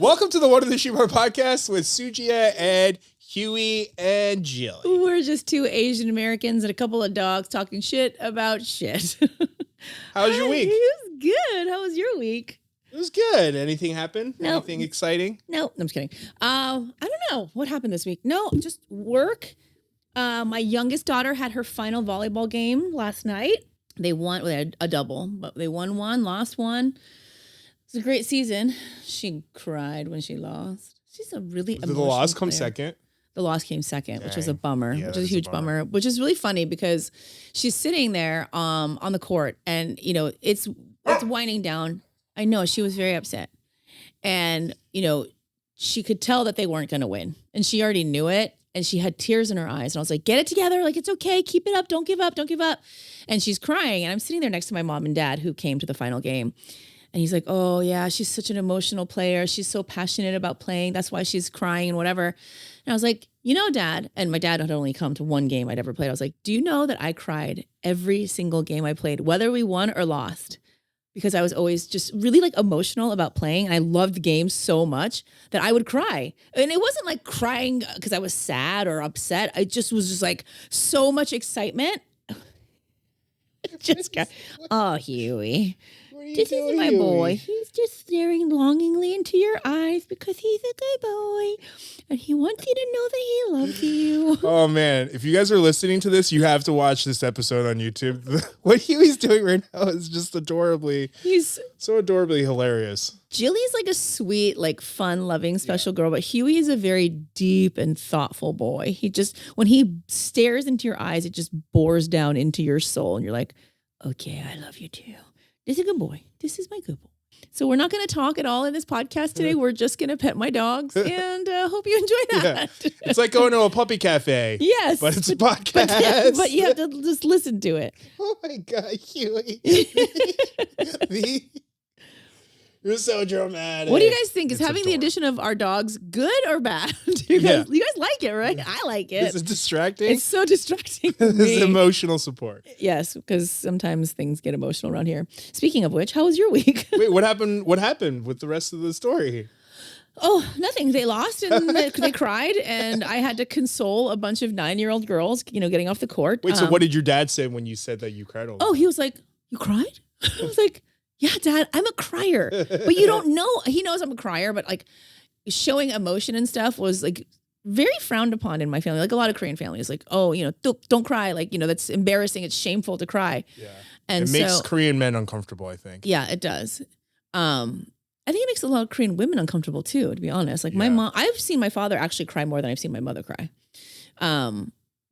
Welcome to the One of the Shibal podcast with Suji and Huey and Jill. We're just two Asian Americans and a couple of dogs talking shit about shit. How was your week? It was good. How was your week? It was good. Anything happen? No. Anything exciting? No, I'm just kidding. I don't know what happened this week. No, just work. My youngest daughter had her final volleyball game last night. They had a double, but they won one, lost one. It was a great season. She cried when she lost. She's a really emotional Did the loss come player. second? The loss came second, Dang. which was a bummer, Yeah, which is a huge bummer, which is really funny because she's sitting there on the court and, you know, it's winding down. I know she was very upset. And, you know, she could tell that they weren't going to win and she already knew it. And she had tears in her eyes. And I was like, get it together. Like, it's okay. Keep it up. Don't give up. Don't give up. And she's crying. And I'm sitting there next to my mom and dad who came to the final game. And he's like, oh, yeah, she's such an emotional player. She's so passionate about playing. That's why she's crying and whatever. And I was like, you know, Dad, and my dad had only come to one game I'd ever played. I was like, do you know that I cried every single game I played, whether we won or lost? Because I was always just really like emotional about playing. And I loved the game so much that I would cry. And it wasn't like crying because I was sad or upset. I just was just like so much excitement. Just got, oh, Huey. This is my boy. He's just staring longingly into your eyes because he's a good boy. And he wants you to know that he loves you. Oh, man. If you guys are listening to this, you have to watch this episode on YouTube. What Huey's doing right now is just he's so adorably hilarious. Jilly's like a sweet, like fun, loving, special girl. But Huey is a very deep and thoughtful boy. He just, when he stares into your eyes, it just bores down into your soul. And you're like, okay, I love you too. This is a good boy. This is my good boy. So we're not going to talk at all in this podcast today. We're just going to pet my dogs and hope you enjoy that. Yeah. It's like going to a puppy cafe. Yes. But it's a podcast. But you have to just listen to it. Oh my God, Huey. You're so dramatic. What do you guys think? Is It's having the adorable. addition of our dogs good or bad? You guys like it, right? I like it. Is it distracting? It's so distracting. This is emotional support. Yes, because sometimes things get emotional around here. Speaking of which, how was your week? Wait, what happened? What happened with the rest of the story? Oh, nothing. They lost and they cried, and I had to console a bunch of 9-year-old girls, you know, getting off the court. Wait, so what did your dad say when you said that you cried all the Oh, he was like, "You cried?" I was like, "Yeah, Dad, I'm a crier." But you don't know. He knows I'm a crier, but like showing emotion and stuff was like very frowned upon in my family. Like a lot of Korean families, like, oh, you know, don't cry. Like, you know, that's embarrassing. It's shameful to cry. Yeah. And it makes Korean men uncomfortable, I think. Yeah, it does. I think it makes a lot of Korean women uncomfortable too, to be honest. Like my mom, I've seen my father actually cry more than I've seen my mother cry.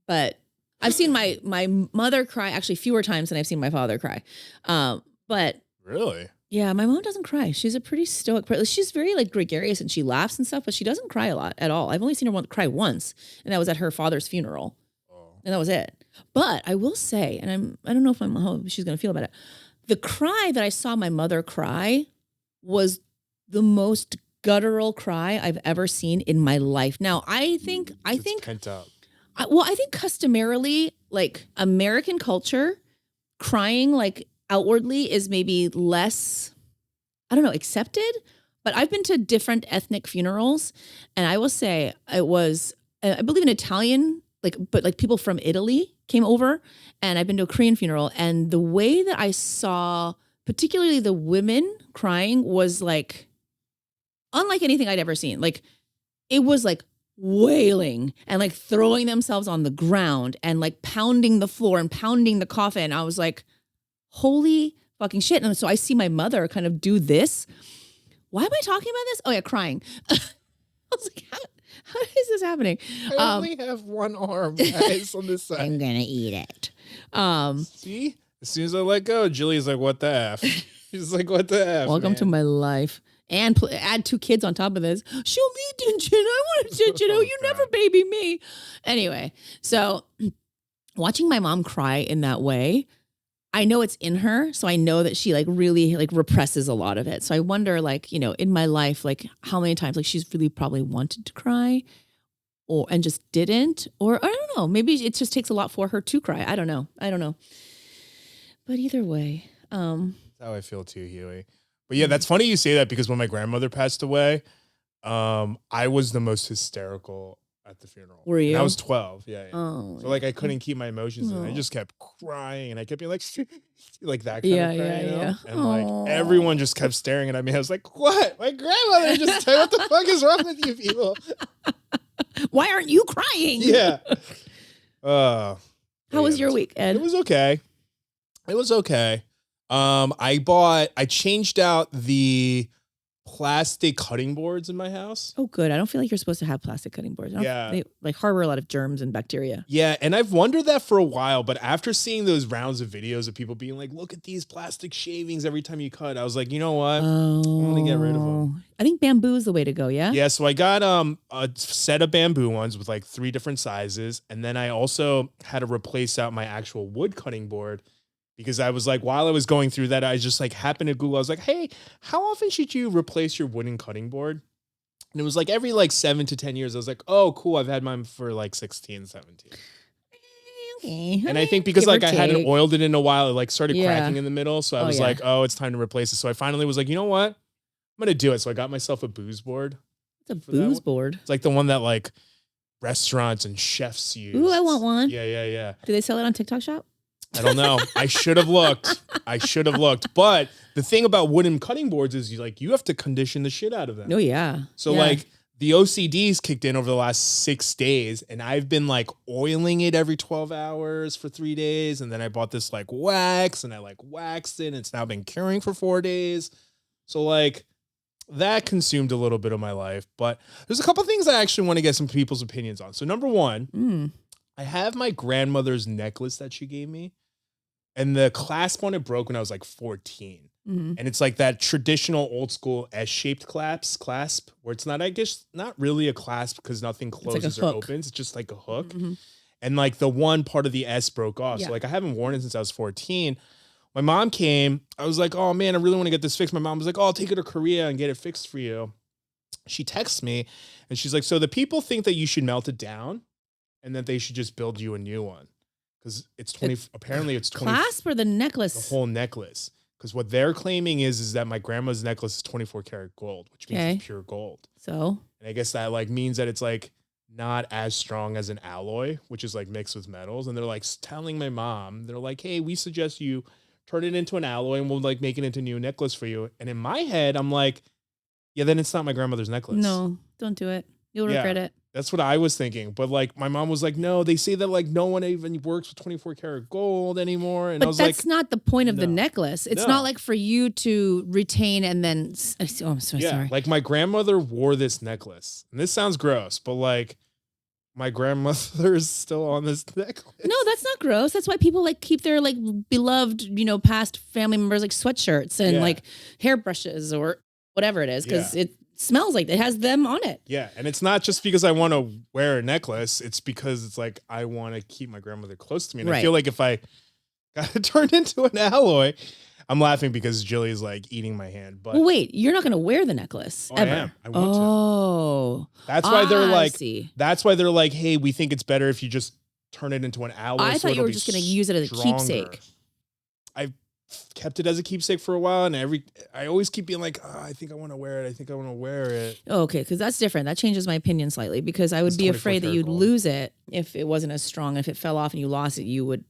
But I've seen my mother cry actually fewer times than I've seen my father cry. But Really? yeah, my mom doesn't cry. She's a pretty stoic person. She's very like gregarious and she laughs and stuff, but she doesn't cry a lot at all. I've only seen her cry once, and that was at her father's funeral. Oh. And that was it. But I will say, and I don't know if how she's going to feel about it. The cry that I saw my mother cry was the most guttural cry I've ever seen in my life. Now, I think Pent up. I think customarily, like American culture, crying like outwardly is maybe less, I don't know, accepted. But I've been to different ethnic funerals, and I will say it was, I believe, an Italian, but people from Italy came over, and I've been to a Korean funeral, and the way that I saw, particularly the women crying, was like unlike anything I'd ever seen. Like it was like wailing and like throwing themselves on the ground and like pounding the floor and pounding the coffin. I was like, holy fucking shit. And so I see my mother kind of do this. Why am I talking about this? Oh yeah, crying. I was like, how is this happening? I only have one arm, guys, on this side. I'm gonna eat it. See? As soon as I let go, Jilly's like, what the F? She's like, what the F? Welcome to my life. And add 2 kids on top of this. Show me attention. I want attention. Oh, you never baby me. Anyway, so watching my mom cry in that way, I know it's in her. So I know that she like really like represses a lot of it. So I wonder, like, you know, in my life, like how many times like she's really probably wanted to cry and just didn't. Or I don't know. Maybe it just takes a lot for her to cry. I don't know. But either way. That's how I feel too, Huey. But yeah, that's funny you say that because when my grandmother passed away, I was the most hysterical at the funeral. Were you? And I was 12. Yeah. Oh, so like I couldn't keep my emotions in. I just kept crying and I kept being like, like that kind yeah, of crying, you know? yeah. And like everyone just kept staring at me. I was like, what? My grandmother just said, what the fuck is wrong with you people? Why aren't you crying? Yeah. How was your week, Ed? It was okay. It was okay. I changed out the plastic cutting boards in my house. Oh, good. I don't feel like you're supposed to have plastic cutting boards. They like harbor a lot of germs and bacteria. Yeah, and I've wondered that for a while, but after seeing those rounds of videos of people being like, look at these plastic shavings every time you cut, I was like, you know what? I'm going to get rid of them. I think bamboo is the way to go, yeah? Yeah, so I got a set of bamboo ones with like 3 different sizes, and then I also had to replace out my actual wood cutting board. Because I was like, while I was going through that, I just like happened to Google. I was like, hey, how often should you replace your wooden cutting board? And it was like every like 7 to 10 years. I was like, oh, cool. I've had mine for like 16, 17. Okay. And I think because like I hadn't oiled it in a while, it like started cracking in the middle. So I was like, oh, it's time to replace it. So I finally was like, you know what? I'm going to do it. So I got myself a booze board. It's a booze board. It's like the one that like restaurants and chefs use. Ooh, I want one. Yeah. Do they sell it on TikTok Shop? I don't know. I should have looked. But the thing about wooden cutting boards is you have to condition the shit out of them. Oh, yeah. So like the OCDs kicked in over the last 6 days, and I've been like oiling it every 12 hours for 3 days. And then I bought this like wax and I like waxed it. And it's now been curing for 4 days. So like that consumed a little bit of my life. But there's a couple things I actually want to get some people's opinions on. So number one, I have my grandmother's necklace that she gave me. And the clasp on it broke when I was like 14. And it's like that traditional old school S-shaped clasp where it's not, I guess, not really a clasp because nothing closes or opens. It's just like a hook. And like the one part of the S broke off. So like I haven't worn it since I was 14. My mom came. I was like, oh man, I really want to get this fixed. My mom was like, oh, I'll take it to Korea and get it fixed for you. She texts me and she's like, so the people think that you should melt it down and that they should just build you a new one. Because it's 20, apparently it's 20. Clasp or the necklace? The whole necklace. Because what they're claiming is that my grandma's necklace is 24 karat gold, which means it's pure gold. So? And I guess that like means that it's like not as strong as an alloy, which is like mixed with metals. And they're like telling my mom, they're like, hey, we suggest you turn it into an alloy and we'll like make it into a new necklace for you. And in my head, I'm like, yeah, then it's not my grandmother's necklace. No, don't do it. You'll regret it. That's what I was thinking. But like my mom was like, no, they say that like no one even works with 24 karat gold anymore. And but I was that's not the point of the necklace. It's not like for you to retain and then, I'm so sorry. Like my grandmother wore this necklace and this sounds gross, but like my grandmother is still on this necklace. No, that's not gross. That's why people like keep their like beloved, past family members like sweatshirts and like hairbrushes or whatever it is. Cause it smells like it has them on it. Yeah. And it's not just because I want to wear a necklace. It's because it's like, I want to keep my grandmother close to me. And I feel like if I got it turned into an alloy, I'm laughing because Jilly's like eating my hand. But well, wait, you're not going to wear the necklace ever. I am. I want to. That's why they're like, that's why they're like, hey, we think it's better if you just turn it into an alloy. I thought you were just going to use it as a keepsake. I've kept it as a keepsake for a while, and I always keep being like, oh, I think I want to wear it. I think I want to wear it. Oh, okay, because that's different. That changes my opinion slightly because I would be afraid that you'd lose it if it wasn't as strong. If it fell off and you lost it, you would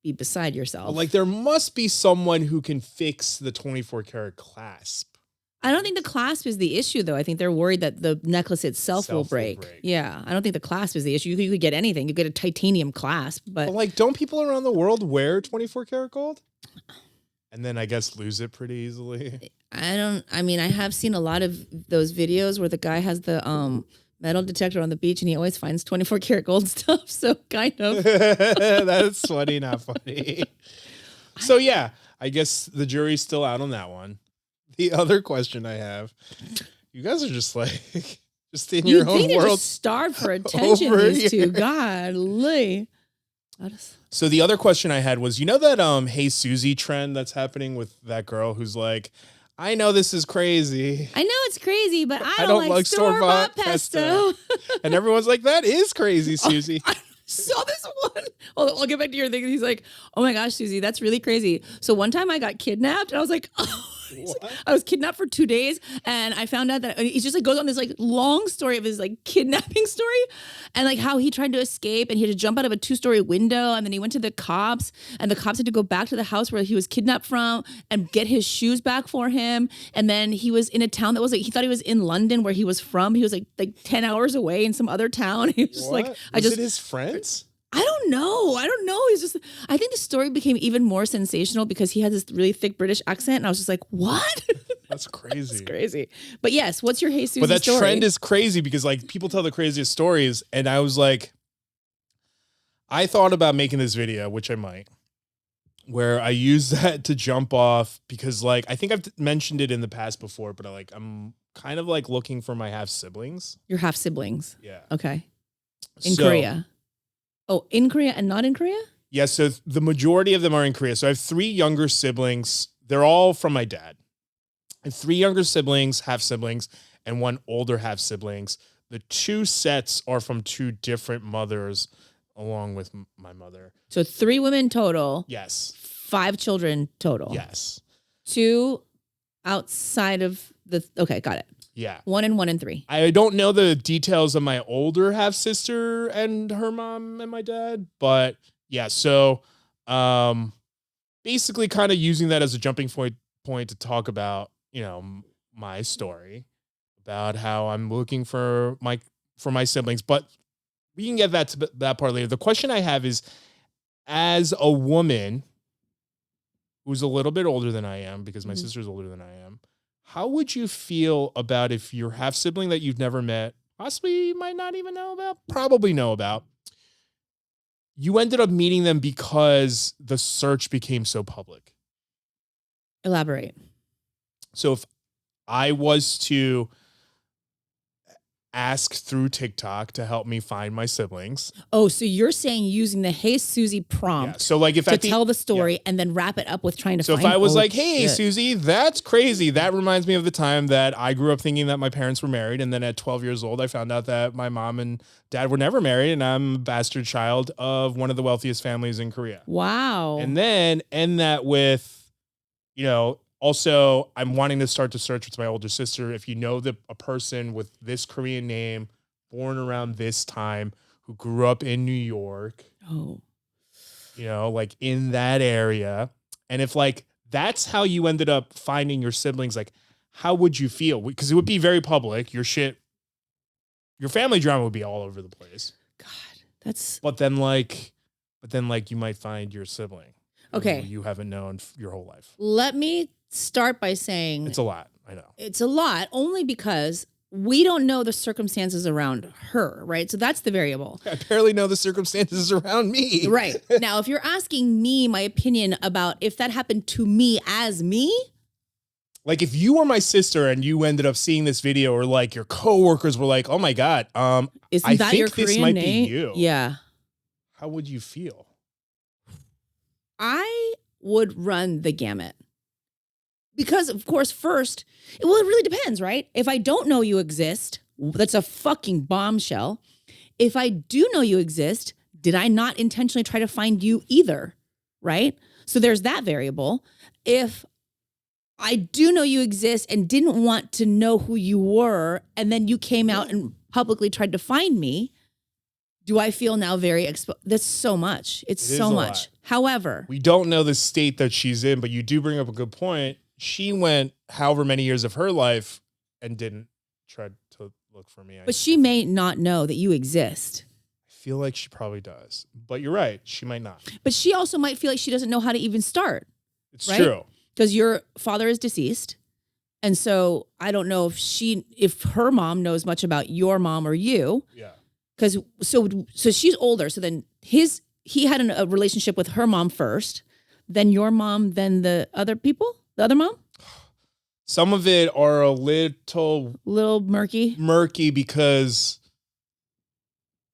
be beside yourself. Well, like there must be someone who can fix the 24 karat clasp. I don't think the clasp is the issue, though. I think they're worried that the necklace itself will break. Yeah, I don't think the clasp is the issue. You could get anything. You could get a titanium clasp, but like, don't people around the world wear 24 karat gold? And then I guess lose it pretty easily. I mean, I have seen a lot of those videos where the guy has the metal detector on the beach and he always finds 24 karat gold stuff. So kind of. That's funny, not funny. So yeah, I guess the jury's still out on that one. The other question I have, you guys are just like, just in your own world. Starved for attention, these two. Golly. So the other question I had was, you know that Hey Susie trend that's happening with that girl who's like, I know this is crazy. I know it's crazy, but I don't like store-bought pesto. And everyone's like, that is crazy, Susie. I saw this one. I'll get back to your thing. He's like, oh my gosh, Susie, that's really crazy. So one time I got kidnapped and I was like, oh, I was kidnapped for 2 days, and I found out that he just like goes on this like long story of his like kidnapping story, and like how he tried to escape, and he had to jump out of a 2-story window, and then he went to the cops, and the cops had to go back to the house where he was kidnapped from and get his shoes back for him, and then he was in a town that was like he thought he was in London where he was from. He was like 10 hours away in some other town. He was just like, was it his friends? I don't know. He's just, I think the story became even more sensational because he had this really thick British accent. And I was just like, what? That's crazy. That's crazy. But yes, what's your Hey Susie But that story? trend is crazy because like people tell the craziest stories. And I was like, I thought about making this video, which I might, where I use that to jump off because like, I think I've mentioned it in the past before, but I'm kind of like looking for my half siblings. Your half siblings. Yeah. Okay. In Korea. Oh, in Korea and not in Korea? Yeah, so the majority of them are in Korea. So I have 3 younger siblings. They're all from my dad. I have 3 younger siblings, half siblings, and 1 older half siblings. The 2 sets are from 2 different mothers along with my mother. So 3 women total. Yes. 5 children total. Yes. 2 outside of the, okay, got it. Yeah. 1 and 1 and 3. I don't know the details of my older half sister and her mom and my dad, but yeah. So, basically kind of using that as a jumping point to talk about, my story about how I'm looking for my siblings, but we can get that part later. The question I have is, as a woman who's a little bit older than I am, because my sister's older than I am, how would you feel about if your half sibling that you've never met, possibly might not even know about, probably know about, you ended up meeting them because the search became so public? Elaborate. So if I was to ask through TikTok to help me find my siblings. Oh, so you're saying using the Hey Susie prompt So like if to tell the story and then wrap it up with trying to find. So if I was like, hey, Susie, that's crazy. That reminds me of the time that I grew up thinking that my parents were married. And then at 12 years old, I found out that my mom and dad were never married. And I'm a bastard child of one of the wealthiest families in Korea. Wow. And then end that with, also, I'm wanting to start the search with my older sister. If you know a person with this Korean name, born around this time, who grew up in New York, like in that area. And if like, that's how you ended up finding your siblings, like, how would you feel? Because it would be very public. Your family drama would be all over the place. God, but then you might find your sibling. Okay. You haven't known your whole life. Let me start by saying it's a lot. I know it's a lot only because we don't know the circumstances around her, right? So that's the variable. I barely know the circumstances around me. Right. Now, if you're asking me my opinion about if that happened to me as me. Like if you were my sister and you ended up seeing this video, or like your coworkers were like, oh my God, isn't that your this Korean might name? be you. Yeah. How would you feel? I would run the gamut. Because, of course, first, it really depends, right? If I don't know you exist, that's a fucking bombshell. If I do know you exist, did I not intentionally try to find you either, right? So there's that variable. If I do know you exist and didn't want to know who you were, and then you came out and publicly tried to find me, do I feel now very exposed? That's so much. It's so much. However, we don't know the state that she's in, but you do bring up a good point. She went however many years of her life and didn't try to look for me. But she may not know that you exist. I feel like she probably does, but you're right. She might not. But she also might feel like she doesn't know how to even start. It's true. Because your father is deceased. And so I don't know if her mom knows much about your mom or you. Yeah. Because so she's older. So then he had a relationship with her mom first, then your mom, then the other people, the other mom. Some of it are a little murky because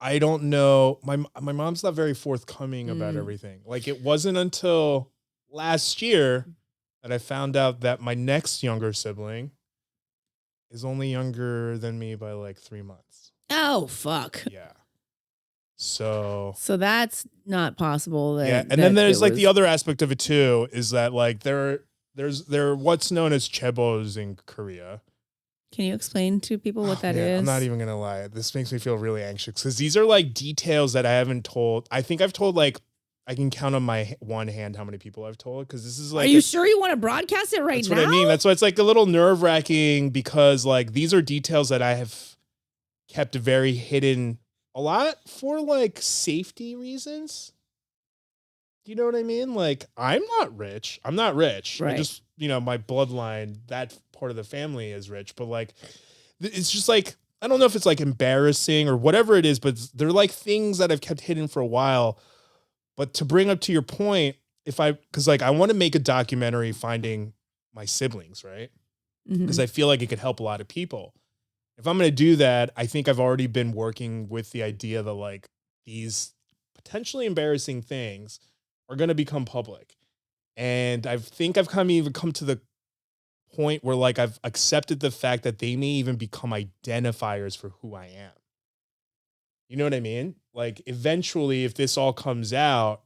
I don't know. My mom's not very forthcoming about everything. Like it wasn't until last year that I found out that my next younger sibling is only younger than me by like 3 months. Oh, fuck. Yeah. So that's not possible. And then there's like the other aspect of it too, is that like there's They're what's known as chebos in Korea. Can you explain to people what that is? I'm not even gonna lie. This makes me feel really anxious because these are like details that I haven't told. I think I've told like I can count on my one hand how many people I've told because this is like. Are you sure you want to broadcast it right now? That's what I mean. That's why it's like a little nerve wracking because like these are details that I have kept very hidden a lot for like safety reasons. You know what I mean? Like I'm not rich. I'm not rich. Right. I just, my bloodline, that part of the family is rich, but like, it's just like, I don't know if it's like embarrassing or whatever it is, but they're like things that I've kept hidden for a while. But to bring up to your point, cause like I want to make a documentary finding my siblings, right? Because I feel like it could help a lot of people. If I'm going to do that, I think I've already been working with the idea that like these potentially embarrassing things are going to become public. And I think I've even come to the point where like I've accepted the fact that they may even become identifiers for who I am. You know what I mean? Like eventually, if this all comes out,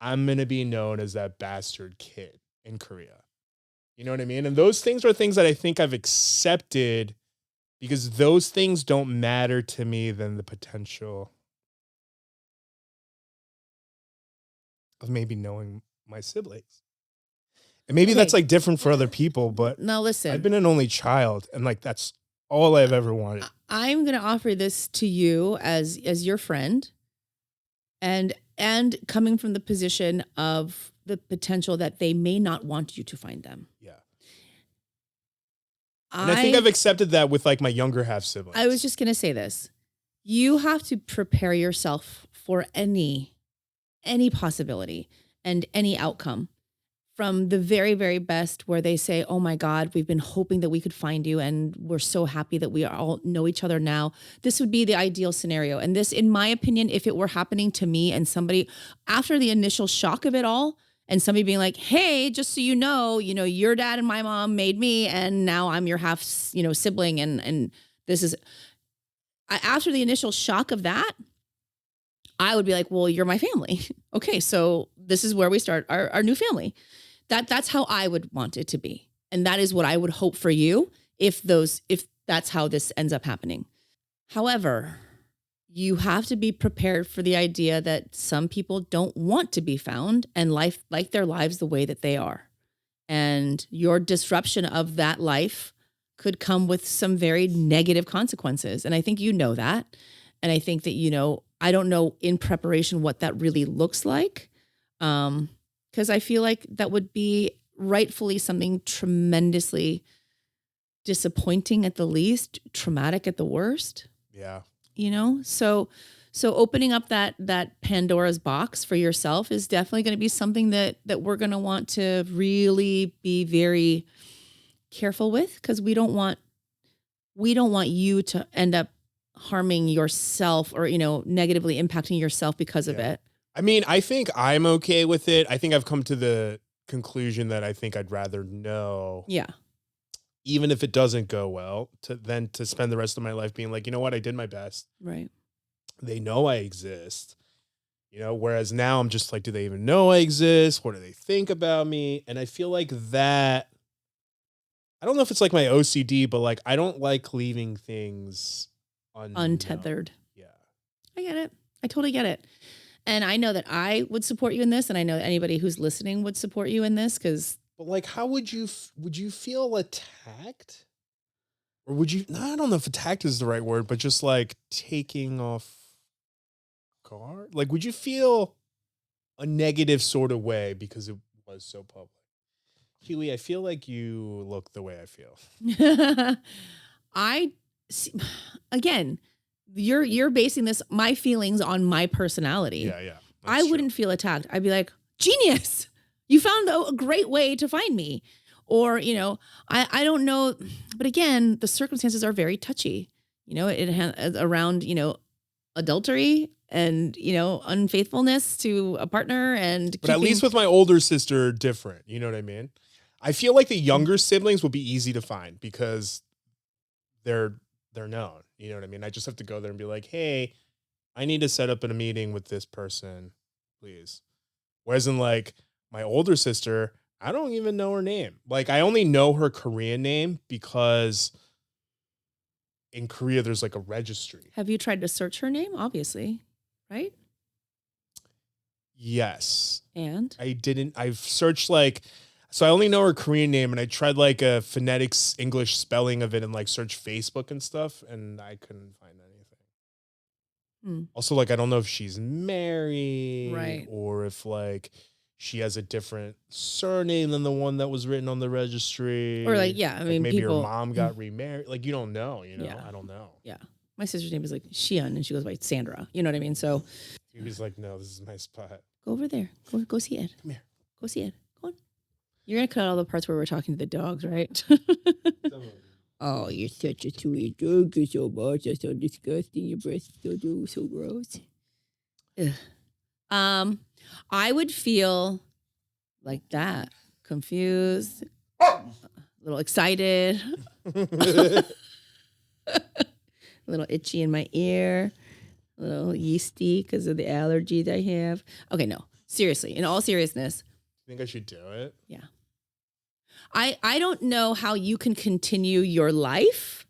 I'm going to be known as that bastard kid in Korea. You know what I mean? And those things are things that I think I've accepted because those things don't matter to me than the potential of maybe knowing my siblings. And maybe that's like different for other people, but now listen, I've been an only child and like that's all I've ever wanted. I'm going to offer this to you as your friend and coming from the position of the potential that they may not want you to find them. Yeah. And I think I've accepted that with like my younger half siblings. I was just going to say this. You have to prepare yourself for any possibility and any outcome. From the very, very best where they say, oh my God, we've been hoping that we could find you and we're so happy that we all know each other now. This would be the ideal scenario. And this, in my opinion, if it were happening to me and somebody, after the initial shock of it all, and somebody being like, hey, just so you know, your dad and my mom made me and now I'm your half, sibling. And this is, after the initial shock of that, I would be like, well, you're my family. Okay, so this is where we start our new family. That's how I would want it to be. And that is what I would hope for you if that's how this ends up happening. However, you have to be prepared for the idea that some people don't want to be found and like their lives the way that they are. And your disruption of that life could come with some very negative consequences. And I think you know that. And I think that, I don't know in preparation what that really looks like. Because I feel like that would be rightfully something tremendously disappointing at the least, traumatic at the worst. Yeah. So opening up that Pandora's box for yourself is definitely going to be something that we're going to want to really be very careful with, because we don't want you to end up harming yourself or, negatively impacting yourself because of it. I mean, I think I'm okay with it. I think I've come to the conclusion that I think I'd rather know. Yeah. Even if it doesn't go well, than to spend the rest of my life being like, you know what, I did my best. Right. They know I exist. Whereas now I'm just like, do they even know I exist? What do they think about me? And I feel like that, I don't know if it's like my OCD, but like, I don't like leaving things untethered. Yeah. I get it. I totally get it. And I know that I would support you in this, and I know that anybody who's listening would support you in this, because. But like, how would you feel attacked? Or would you, I don't know if attacked is the right word, but just like taking off guard? Like, would you feel a negative sort of way because it was so public? Kiwi, I feel like you look the way I feel. I see, again, you're basing my feelings on my personality. Yeah. I wouldn't feel attacked. I'd be like, genius, you found a great way to find me. Or, I don't know. But again, the circumstances are very touchy, around, adultery and, unfaithfulness to a partner. But at least with my older sister, different. You know what I mean? I feel like the younger siblings will be easy to find because they're known. You know what I mean? I just have to go there and be like, hey, I need to set up a meeting with this person, please. Whereas in like my older sister, I don't even know her name. Like, I only know her Korean name because in Korea there's like a registry. Have you tried to search her name? Obviously, right? Yes. And I didn't. I've searched like, so I only know her Korean name, and I tried like a phonetics English spelling of it and like search Facebook and stuff, and I couldn't find anything. Also, like, I don't know if she's married, Right. or if like she has a different surname than the one that was written on the registry, Or like, yeah, I like mean, maybe people, her mom got remarried. Like, you don't know, Yeah. I don't know. Yeah. My sister's name is like Xian and she goes by Sandra. You know what I mean? So He was like, no, this is my spot. go over there. Go see Ed. Come here. Go see Ed. Go on. You're going to cut all the parts where we're talking to the dogs, right? Oh, you're such a sweet dog. You're so much. That's so disgusting. Your breath is so gross. Ugh. I would feel like that. Confused. A little excited. A little itchy in my ear. A little yeasty because of the allergies I have. Okay, no. Seriously. In all seriousness. You think I should do it? Yeah. I don't know how you can continue your life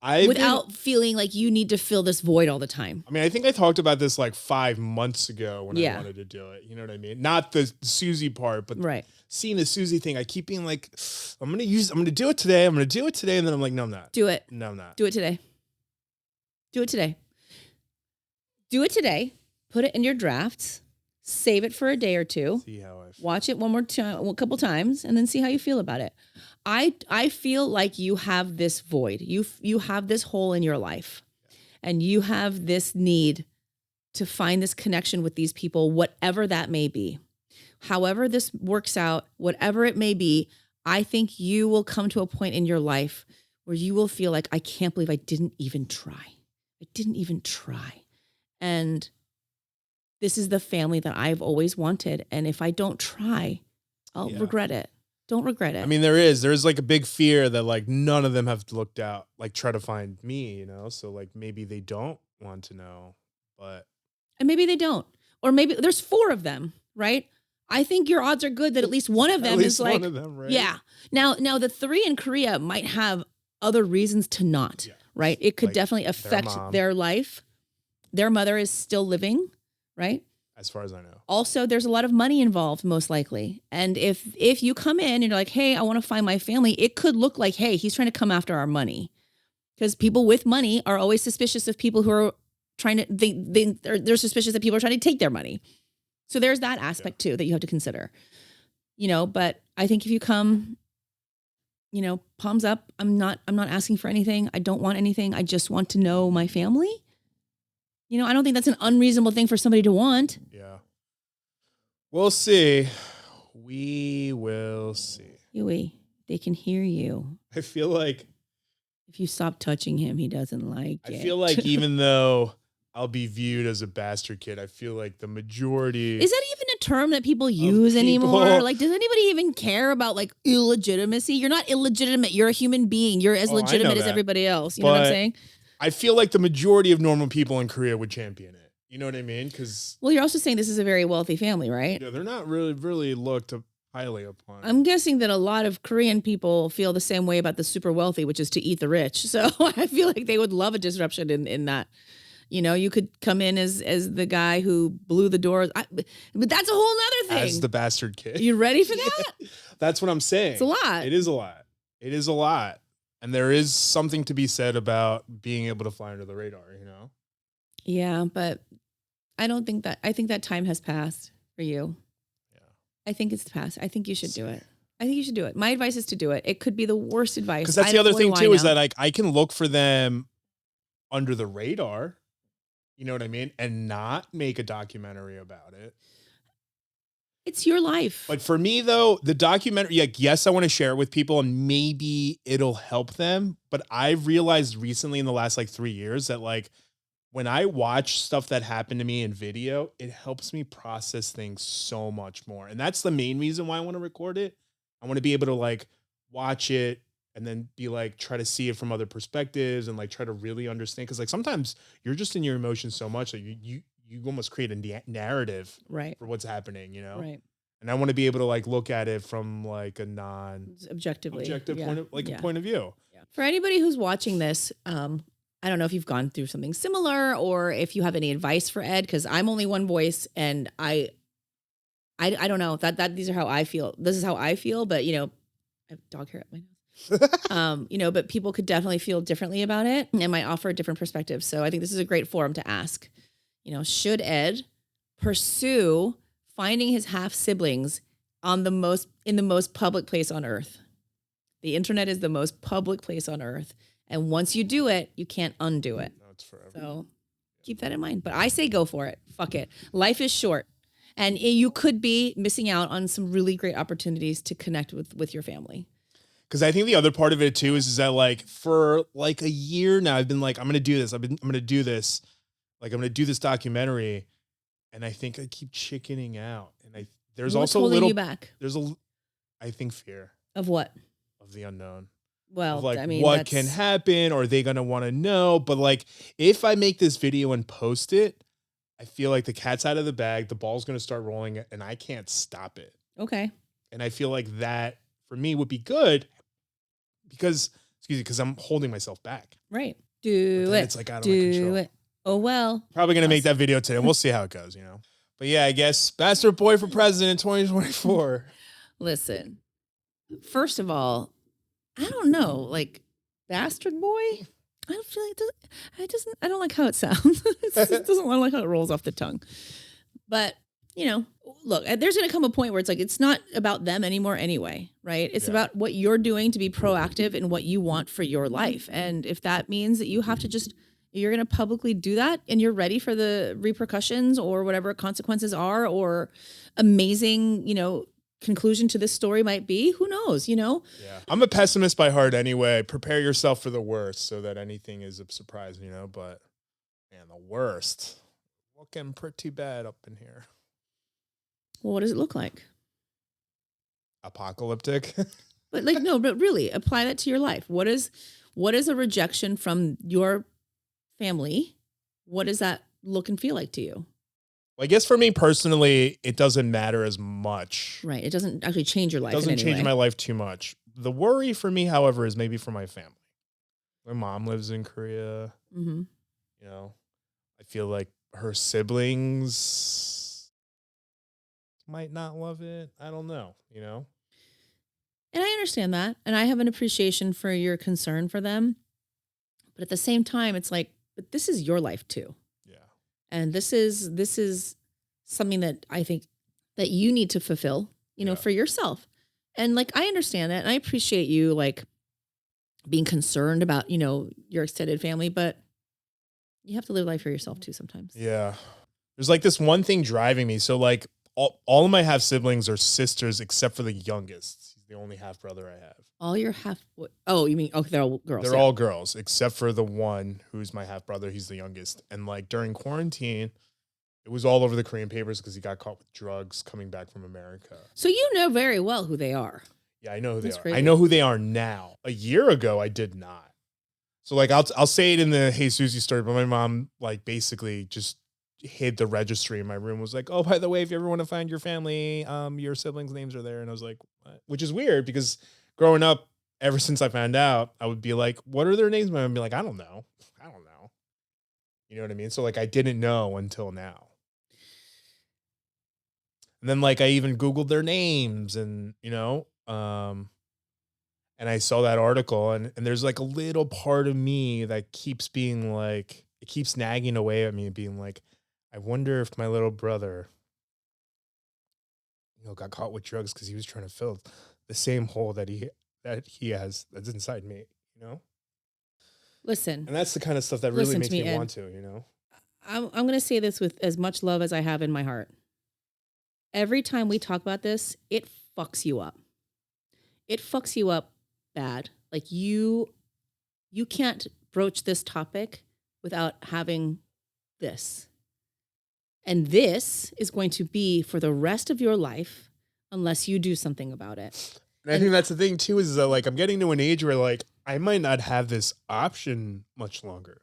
without feeling like you need to fill this void all the time. I mean, I think I talked about this like 5 months ago when I wanted to do it. You know what I mean? Not the Susie part, but seeing the Susie thing, I keep being like, I'm going to do it today. I'm going to do it today. And then I'm like, no, I'm not. Do it. No, I'm not. Do it today. Do it today. Do it today. Put it in your drafts. Save it for a day or two. See how I feel. Watch it one more time, a couple times, and then see how you feel about it. I feel like you have this void. You have this hole in your life, and you have this need to find this connection with these people, whatever that may be. However this works out, whatever it may be, I think you will come to a point in your life where you will feel like, I can't believe I didn't even try. I didn't even try. And this is the family that I've always wanted. And if I don't try, I'll regret it. Don't regret it. I mean, there's like a big fear that like none of them have looked out, like try to find me, So like maybe they don't want to know, and maybe they don't. Or maybe there's 4 of them, right? I think your odds are good that at least one of them is like, one of them, right? Yeah. Now the 3 in Korea might have other reasons to not, right? It could definitely affect their life. Their mother is still living. Right? As far as I know. Also, there's a lot of money involved, most likely. And if you come in and you're like, hey, I want to find my family, it could look like, hey, he's trying to come after our money. Because people with money are always suspicious of people who are trying to, they're suspicious that people are trying to take their money. So there's that aspect too that you have to consider. But I think if you come, palms up, I'm not asking for anything. I don't want anything. I just want to know my family. I don't think that's an unreasonable thing for somebody to want. Yeah. We'll see. We will see. Huey, they can hear you. I feel like if you stop touching him, he doesn't like it. I feel like even though I'll be viewed as a bastard kid, I feel like the majority. Is that even a term that people use anymore? Like, does anybody even care about like illegitimacy? You're not illegitimate. You're a human being. You're as legitimate as everybody else. You know what I'm saying? I feel like the majority of normal people in Korea would champion it. You know what I mean? Because you're also saying this is a very wealthy family, right? Yeah, they're not really looked highly upon. I'm guessing that a lot of Korean people feel the same way about the super wealthy, which is to eat the rich. So I feel like they would love a disruption in that. You could come in as the guy who blew the doors. But that's a whole nother thing. As the bastard kid. You ready for that? That's what I'm saying. It's a lot. It is a lot. It is a lot. And there is something to be said about being able to fly under the radar, Yeah, but I don't think that. I think that time has passed for you. Yeah. I think it's passed. I think you should do it. I think you should do it. My advice is to do it. It could be the worst advice. Because that's the other thing too, is that like I can look for them under the radar, you know what I mean? And not make a documentary about it. It's your life. But for me, though, the documentary, like, yes, I want to share it with people and maybe it'll help them. But I've realized recently in the last like 3 years that like when I watch stuff that happened to me in video, it helps me process things so much more. And that's the main reason why I want to record it. I want to be able to like watch it and then be like, try to see it from other perspectives and like try to really understand. Cause like sometimes you're just in your emotions so much that you almost create a narrative right for what's happening, Right. And I want to be able to like look at it from like a objective point of a point of view. Yeah. For anybody who's watching this, I don't know if you've gone through something similar or if you have any advice for Ed, because I'm only one voice and I don't know that these are how I feel. This is how I feel, but I have dog hair at my nose. But people could definitely feel differently about it and might offer a different perspective. So I think this is a great forum to ask, should Ed pursue finding his half siblings in the most public place on earth? The internet is the most public place on earth. And once you do it, you can't undo it. No, it's forever. So keep that in mind. But I say go for it. Fuck it. Life is short. And you could be missing out on some really great opportunities to connect with your family. Because I think the other part of it too is that like for like a year now, I've been like, I'm going to do this. I'm going to do this. Like I'm going to do this documentary. And I think I keep chickening out. And there's What's also holding a little, you back? I think fear. Of what? Of the unknown. Well, like what can happen, or are they going to want to know? But like, if I make this video and post it, I feel like the cat's out of the bag, the ball's going to start rolling and I can't stop it. Okay. And I feel like that for me would be good because I'm holding myself back. Right. Do it. It's like out of my control. Do it. Oh, well. Probably going to make that video today. We'll see how it goes, But yeah, I guess Bastard Boy for President 2024. Listen, first of all, I don't know, like Bastard Boy. I don't feel like I don't like how it sounds. It doesn't like how it rolls off the tongue. But look, there's going to come a point where it's like it's not about them anymore anyway, right? It's about what you're doing to be proactive in what you want for your life, and if that means that you have to you're going to publicly do that, and you're ready for the repercussions or whatever consequences are, or amazing, conclusion to this story might be, who knows, Yeah. I'm a pessimist by heart anyway. Prepare yourself for the worst so that anything is a surprise, but man, the worst looking pretty bad up in here. Well, what does it look like? Apocalyptic. But really apply that to your life. What is a rejection from your family? What does that look and feel like to you? Well, I guess for me personally, it doesn't matter as much. Right. It doesn't actually change your life. It doesn't change my life too much. The worry for me, however, is maybe for my family. My mom lives in Korea. Mm-hmm. I feel like her siblings might not love it. I don't know, And I understand that. And I have an appreciation for your concern for them. But at the same time, it's like, but this is your life too. And this is something that I think that you need to fulfill, for yourself. And like, I understand that. And I appreciate you like being concerned about, your extended family, but you have to live life for yourself too sometimes. Yeah. There's like this one thing driving me. So like all of my half siblings are sisters except for the youngest. He's the only half brother I have. All your oh, you mean, they're all girls. They're all girls, except for the one who's my half brother. He's the youngest. And like during quarantine, it was all over the Korean papers because he got caught with drugs coming back from America. So you know very well who they are. Yeah, I know who they are. Crazy. I know who they are now. A year ago, I did not. So like I'll say it in the Hey Susie story, but my mom like basically just hid the registry in my room, was like, oh, by the way, if you ever want to find your family, your siblings' names are there. And I was like, what? Which is weird because growing up, ever since I found out, I would be like, what are their names? And I'd be like, I don't know. You know what I mean? So like, I didn't know until now. And then like, I even Googled their names and, and I saw that article and there's like a little part of me that keeps being like, it keeps nagging away at me being like, I wonder if my little brother, got caught with drugs because he was trying to fill the same hole that he has that's inside me, Listen. And that's the kind of stuff that really makes me want to, I'm going to say this with as much love as I have in my heart. Every time we talk about this, it fucks you up. It fucks you up bad. Like you can't broach this topic without having this. And this is going to be for the rest of your life unless you do something about it. And I think that's the thing too, is that like, I'm getting to an age where like, I might not have this option much longer.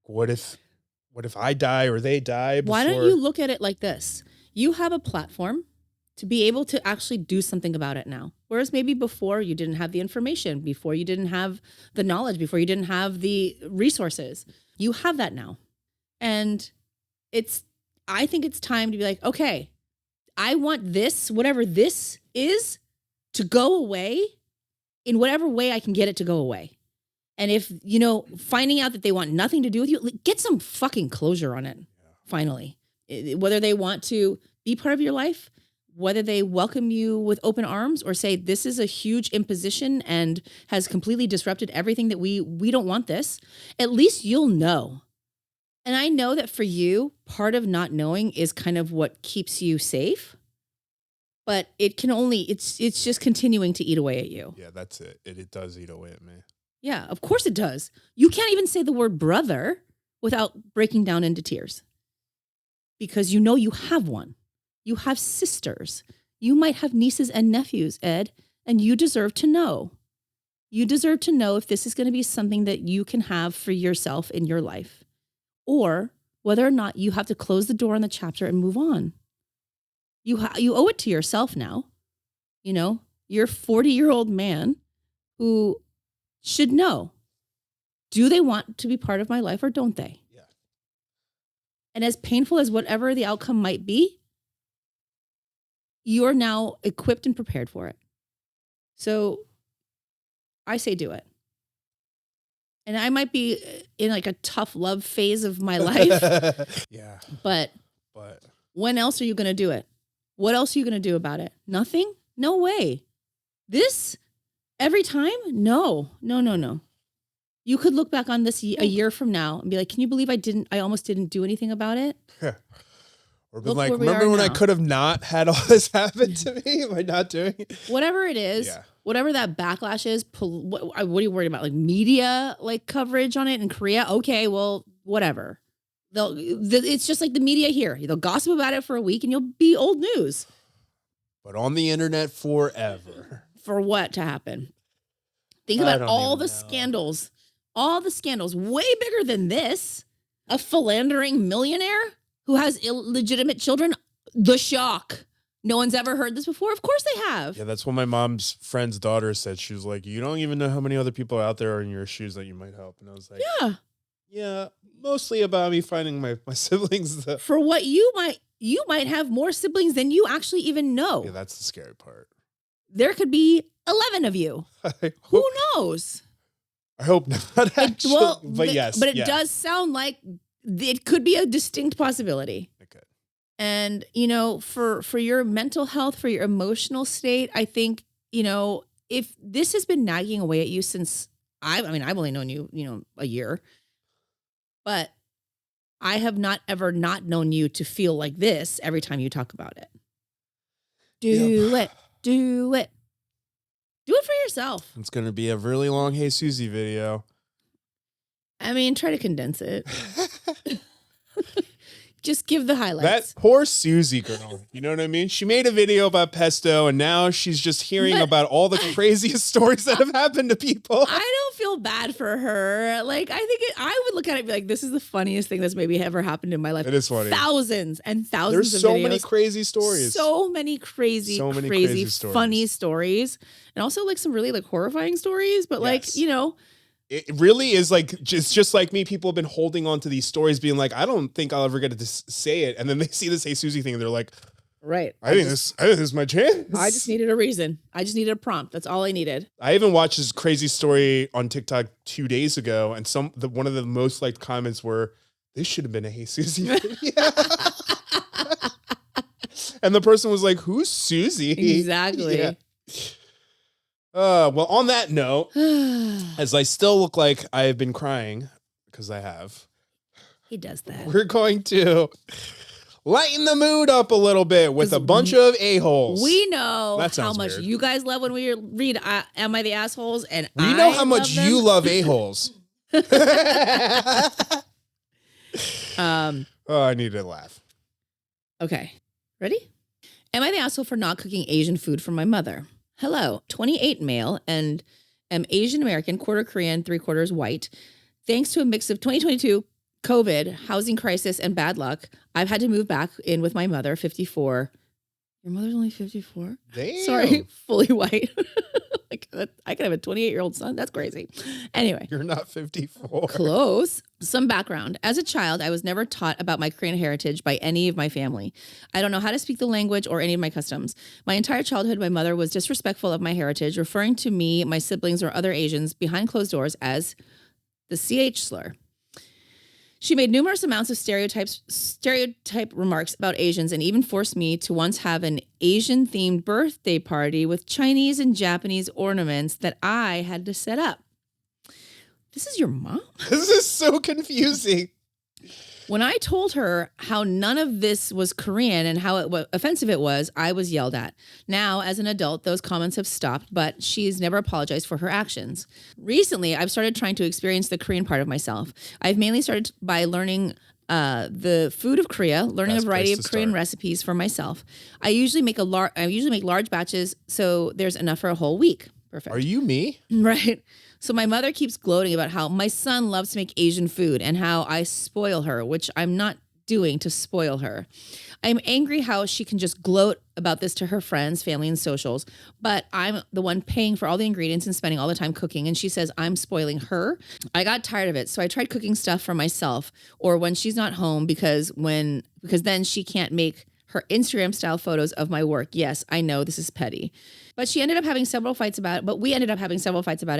What if I die or they die before? Why don't you look at it like this? You have a platform to be able to actually do something about it now. Whereas maybe before you didn't have the information, before you didn't have the knowledge, before you didn't have the resources. You have that now. And I think it's time to be like, okay, I want this, whatever this is, to go away in whatever way I can get it to go away. And if, finding out that they want nothing to do with you, get some fucking closure on it, finally. Whether they want to be part of your life, whether they welcome you with open arms or say, this is a huge imposition and has completely disrupted everything that we don't want this, at least you'll know. And I know that for you, part of not knowing is kind of what keeps you safe, but it's just continuing to eat away at you. Yeah, that's it. It does eat away at me. Yeah, of course it does. You can't even say the word brother without breaking down into tears because you have one. You have sisters. You might have nieces and nephews, Ed, and you deserve to know. You deserve to know if this is going to be something that you can have for yourself in your life, or whether or not you have to close the door on the chapter and move on. You owe it to yourself now. You're a 40-year-old man who should know, do they want to be part of my life or don't they? Yeah. And as painful as whatever the outcome might be, you're now equipped and prepared for it. So I say do it. And I might be in like a tough love phase of my life. Yeah. But when else are you going to do it? What else are you going to do about it? Nothing? No way. This every time? No. You could look back on this a year from now and be like, can you believe I almost didn't do anything about it? Or been like, remember when I could have not had all this happen to me by not doing it? Whatever it is, whatever that backlash is, what are you worried about? Like media, like coverage on it in Korea? Okay, well, whatever. It's just like the media here. They'll gossip about it for a week and you'll be old news. But on the internet forever. For what to happen? Think about all the scandals way bigger than this. A philandering millionaire who has illegitimate children. The shock. No one's ever heard this before. Of course they have. Yeah, that's what my mom's friend's daughter said. She was like, you don't even know how many other people out there are in your shoes that you might help. And I was like, yeah, mostly about me finding my siblings. For what you might have more siblings than you actually even know. Yeah, that's the scary part. There could be 11 of you. Who knows? I hope not, actually. But yes. But it does sound like it could be a distinct possibility. It could. And, for your mental health, for your emotional state, I think, if this has been nagging away at you since, I've only known you, a year. But I have not ever not known you to feel like this every time you talk about it. Do it. Do it. Do it for yourself. It's going to be a really long Hey Susie video. Try to condense it. Just give the highlights. That poor Susie girl. You know what I mean? She made a video about pesto and now she's just hearing about all the craziest stories that have happened to people. I don't feel bad for her. Like, I think I would look at it and be like, this is the funniest thing that's maybe ever happened in my life. It is funny. Thousands and thousands There's of so videos. many crazy stories. So many crazy stories. Funny stories. And also like some really like horrifying stories. But like, It really is like, it's just like me. People have been holding on to these stories being like, I don't think I'll ever get to say it. And then they see this Hey Susie thing and they're like, right. I think this is my chance. I just needed a reason. I just needed a prompt. That's all I needed. I even watched this crazy story on TikTok 2 days ago. And one of the most liked comments were, this should have been a Hey Susie video. And the person was like, who's Susie? Exactly. Yeah. Well, on that note, as I still look like I have been crying, because I have. He does that. We're going to lighten the mood up a little bit with a bunch of a-holes. We know how much weird. you guys love when we read Am I the Assholes? And we know how much you love a-holes. I need to laugh. Okay. Ready? Am I the asshole for not cooking Asian food for my mother? Hello, 28 male and am Asian American, quarter Korean, 3/4 white. Thanks to a mix of 2022, COVID, housing crisis, and bad luck, I've had to move back in with my mother, 54, Your mother's only 54? Damn. Sorry, fully white. Like, I could have a 28-year-old son. That's crazy. Anyway. You're not 54. Close. Some background. As a child, I was never taught about my Korean heritage by any of my family. I don't know how to speak the language or any of my customs. My entire childhood, my mother was disrespectful of my heritage, referring to me, my siblings, or other Asians behind closed doors as the CH slur. She made numerous amounts of stereotype remarks about Asians and even forced me to once have an Asian-themed birthday party with Chinese and Japanese ornaments that I had to set up. This is your mom? This is so confusing. When I told her how none of this was Korean and how offensive it was, I was yelled at. Now, as an adult, those comments have stopped, but she's never apologized for her actions. Recently, I've started trying to experience the Korean part of myself. I've mainly started by learning the food of Korea, learning a variety of Korean recipes for myself. I usually make large batches, so there's enough for a whole week. Perfect. Are you me? Right. So my mother keeps gloating about how my son loves to make Asian food and how I spoil her, which I'm not doing to spoil her. I'm angry how she can just gloat about this to her friends, family, and socials, but I'm the one paying for all the ingredients and spending all the time cooking, and she says I'm spoiling her. I got tired of it, so I tried cooking stuff for myself, or when she's not home, because then she can't make her Instagram style photos of my work. Yes, I know this is petty. But we ended up having several fights about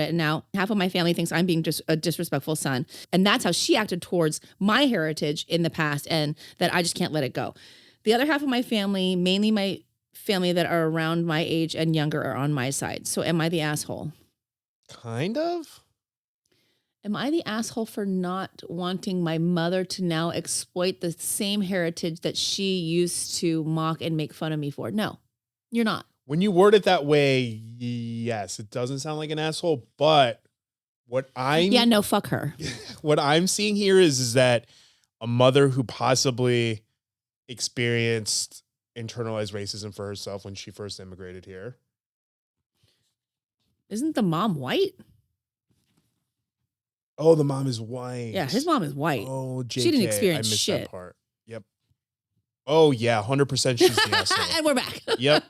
it. And now half of my family thinks I'm being just a disrespectful son. And that's how she acted towards my heritage in the past, and that I just can't let it go. The other half of my family, mainly my family that are around my age and younger, are on my side. So am I the asshole? Kind of. Am I the asshole for not wanting my mother to now exploit the same heritage that she used to mock and make fun of me for? No, you're not. When you word it that way, yes, it doesn't sound like an asshole, but fuck her. What I'm seeing here is that a mother who possibly experienced internalized racism for herself when she first immigrated here. Isn't the mom white? Oh, the mom is white. Yeah, his mom is white. Oh, JK. She didn't experience I missed shit. That part. Yep. Oh, yeah, 100% she's the asshole. And we're back. Yep.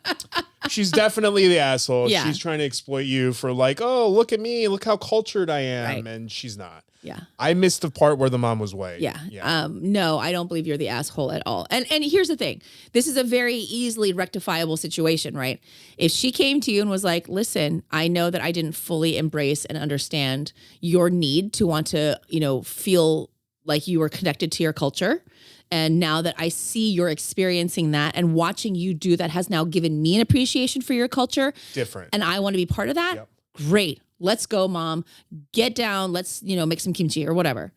She's definitely the asshole. Yeah. She's trying to exploit you for like, oh, look at me. Look how cultured I am. Right. And she's not. Yeah. I missed the part where the mom was white. Yeah. No, I don't believe you're the asshole at all. And here's the thing. This is a very easily rectifiable situation, right? If she came to you and was like, listen, I know that I didn't fully embrace and understand your need to want to, feel like you were connected to your culture. And now that I see you're experiencing that and watching you do that has now given me an appreciation for your culture. Different. And I want to be part of that. Yep. Great. Let's go, mom. Get down. Let's, make some kimchi or whatever.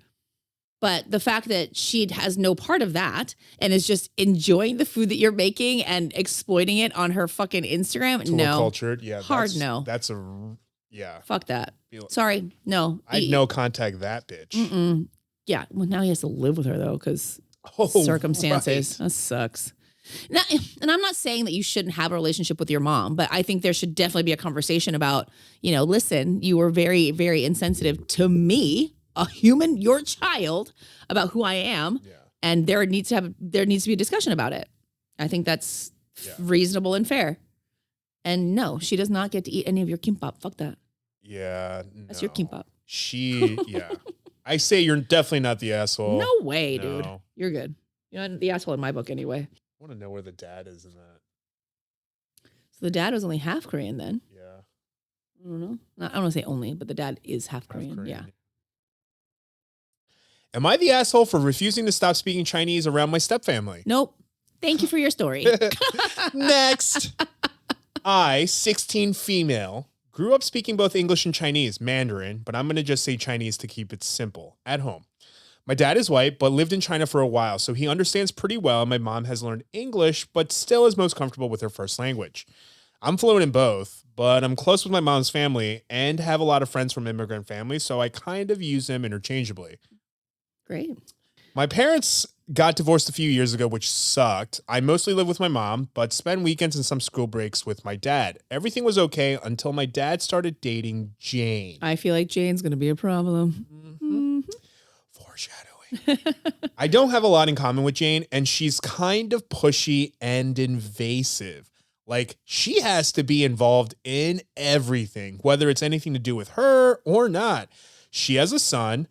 But the fact that she has no part of that and is just enjoying the food that you're making and exploiting it on her fucking Instagram. No. Cultured. Yeah. Hard no. Yeah. Fuck that. Sorry. No. I'd no contact that bitch. Mm-mm. Yeah. Well, now he has to live with her though, because circumstances. Right. That sucks. Now, and I'm not saying that you shouldn't have a relationship with your mom, but I think there should definitely be a conversation about, listen, you were very, very insensitive to me, a human, your child, about who I am. Yeah. And there needs to be a discussion about it. I think that's reasonable and fair. And no, she does not get to eat any of your kimbap. Fuck that. Yeah. That's your kimbap. I say you're definitely not the asshole. No way, dude. You're good. You're not the asshole in my book anyway. I want to know where the dad is in that. So the dad was only half Korean then? Yeah. I don't know. I don't want to say only, but the dad is half Korean. Yeah. Am I the asshole for refusing to stop speaking Chinese around my stepfamily? Nope. Thank you for your story. Next. I, 16 female, grew up speaking both English and Chinese, Mandarin, but I'm going to just say Chinese to keep it simple, at home. My dad is white, but lived in China for a while, so he understands pretty well. My mom has learned English, but still is most comfortable with her first language. I'm fluent in both, but I'm close with my mom's family and have a lot of friends from immigrant families, so I kind of use them interchangeably. Great. My parents got divorced a few years ago, which sucked. I mostly live with my mom, but spend weekends and some school breaks with my dad. Everything was okay until my dad started dating Jane. I feel like Jane's going to be a problem. Mm-hmm. Foreshadowing. doing. I don't have a lot in common with Jane, and she's kind of pushy and invasive. Like, she has to be involved in everything, whether it's anything to do with her or not. She has a son,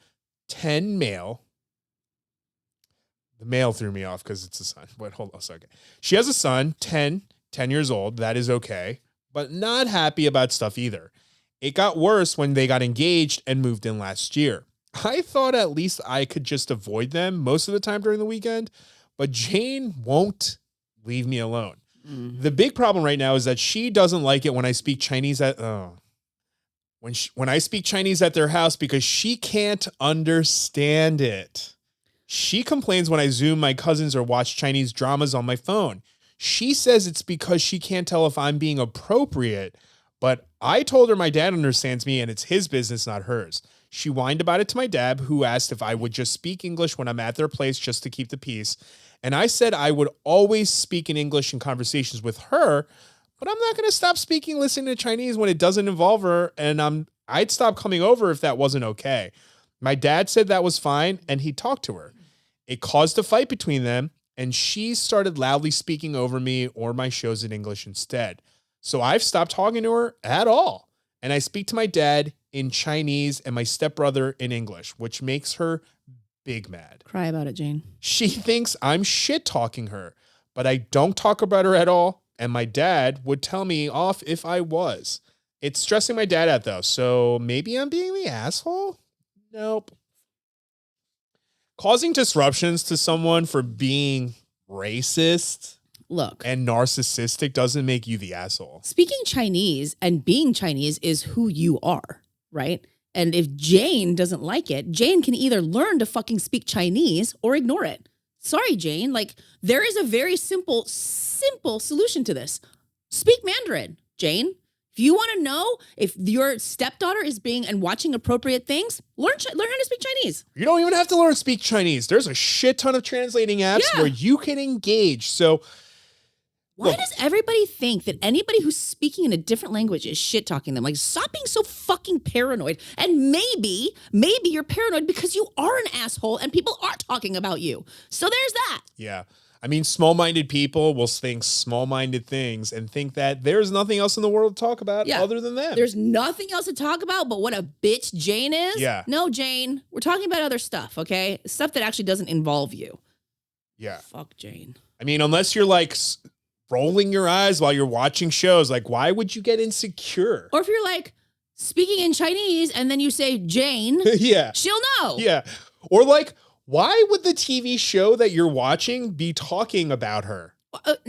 10 male. The male threw me off because it's a son. But hold on a second. She has a son, 10 years old. That is okay, but not happy about stuff either. It got worse when they got engaged and moved in last year. I thought at least I could just avoid them most of the time during the weekend, but Jane won't leave me alone. The big problem right now is that she doesn't like it when I speak Chinese when I speak Chinese at their house because she can't understand it. She complains when I Zoom my cousins or watch Chinese dramas on my phone. She says it's because she can't tell if I'm being appropriate, but I told her my dad understands me and it's his business, not hers. She whined about it to my dad, who asked if I would just speak English when I'm at their place just to keep the peace. And I said I would always speak in English in conversations with her, but I'm not going to stop speaking, listening to Chinese when it doesn't involve her, and I'd stop coming over if that wasn't okay. My dad said that was fine, and he talked to her. It caused a fight between them, and she started loudly speaking over me or my shows in English instead. So I've stopped talking to her at all, and I speak to my dad in Chinese and my stepbrother in English, which makes her big mad. Cry about it, Jane. She thinks I'm shit talking her, but I don't talk about her at all. And my dad would tell me off if I was. It's stressing my dad out though. So maybe I'm being the asshole? Nope. Causing disruptions to someone for being racist, look, and narcissistic doesn't make you the asshole. Speaking Chinese and being Chinese is who you are, right? And if Jane doesn't like it, Jane can either learn to fucking speak Chinese or ignore it. Sorry, Jane. Like, there is a very simple solution to this. Speak Mandarin, Jane. If you want to know if your stepdaughter is being and watching appropriate things, learn how to speak Chinese. You don't even have to learn to speak Chinese. There's a shit ton of translating apps where you can engage. So why does everybody think that anybody who's speaking in a different language is shit talking them? Like, stop being so fucking paranoid. And maybe you're paranoid because you are an asshole and people are talking about you. So there's that. Yeah. I mean, small-minded people will think small-minded things and think that there's nothing else in the world to talk about other than them. There's nothing else to talk about but what a bitch Jane is. Yeah. No, Jane, we're talking about other stuff, okay? Stuff that actually doesn't involve you. Yeah. Fuck Jane. I mean, unless you're like rolling your eyes while you're watching shows, like why would you get insecure? Or if you're like speaking in Chinese and then you say Jane, yeah, she'll know. Yeah. Or like, why would the TV show that you're watching be talking about her?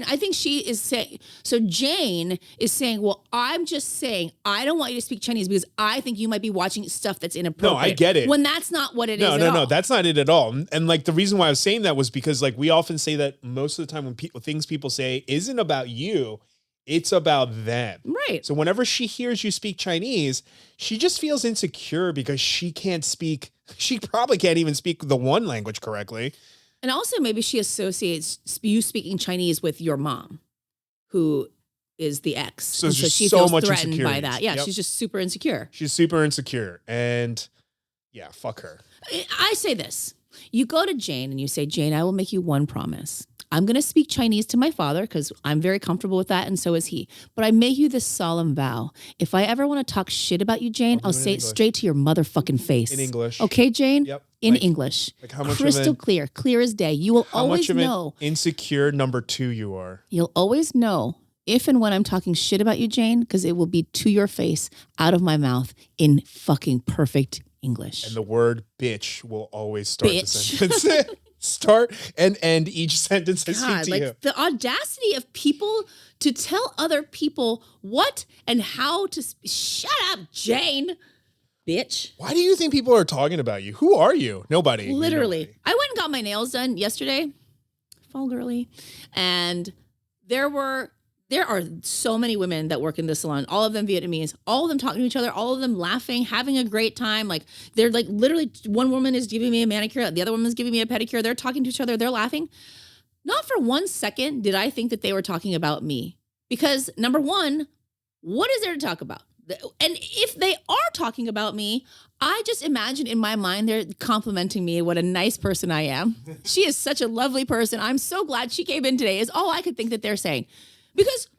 I think she is saying, so Jane is saying, well, I'm just saying, I don't want you to speak Chinese because I think you might be watching stuff that's inappropriate. No, I get it. When that's not what it is. No, that's not it at all. And like the reason why I was saying that was because like we often say that most of the time when things people say isn't about you, it's about them. Right. So whenever she hears you speak Chinese, she just feels insecure because she probably can't even speak the one language correctly. And also maybe she associates you speaking Chinese with your mom, who is the ex. So she so feels much threatened by that. Yeah, she's just super insecure. She's super insecure. And yeah, fuck her. I say this. You go to Jane and you say, Jane, I will make you one promise. I'm going to speak Chinese to my father because I'm very comfortable with that and so is he. But I make you this solemn vow. If I ever want to talk shit about you, Jane, I'll say it straight to your motherfucking face. In English. Okay, Jane? Yep. In English. Like how much crystal clear as day. You will always know. Insecure number 2 you are. You'll always know if and when I'm talking shit about you, Jane, because it will be to your face, out of my mouth, in fucking perfect English. And the word bitch will always start the sentence. Start and end each sentence I speak to you. The audacity of people to tell other people what and how to shut up, Jane. Bitch. Why do you think people are talking about you? Who are you? Nobody. Literally. Nobody. I went and got my nails done yesterday. Fall girly. And there are so many women that work in the salon, all of them Vietnamese, all of them talking to each other, all of them laughing, having a great time. Like they're like literally one woman is giving me a manicure. The other woman is giving me a pedicure. They're talking to each other. They're laughing. Not for 1 second did I think that they were talking about me because number one, what is there to talk about? And if they are talking about me, I just imagine in my mind they're complimenting me, what a nice person I am. She is such a lovely person. I'm so glad she came in today, is all I could think that they're saying. Because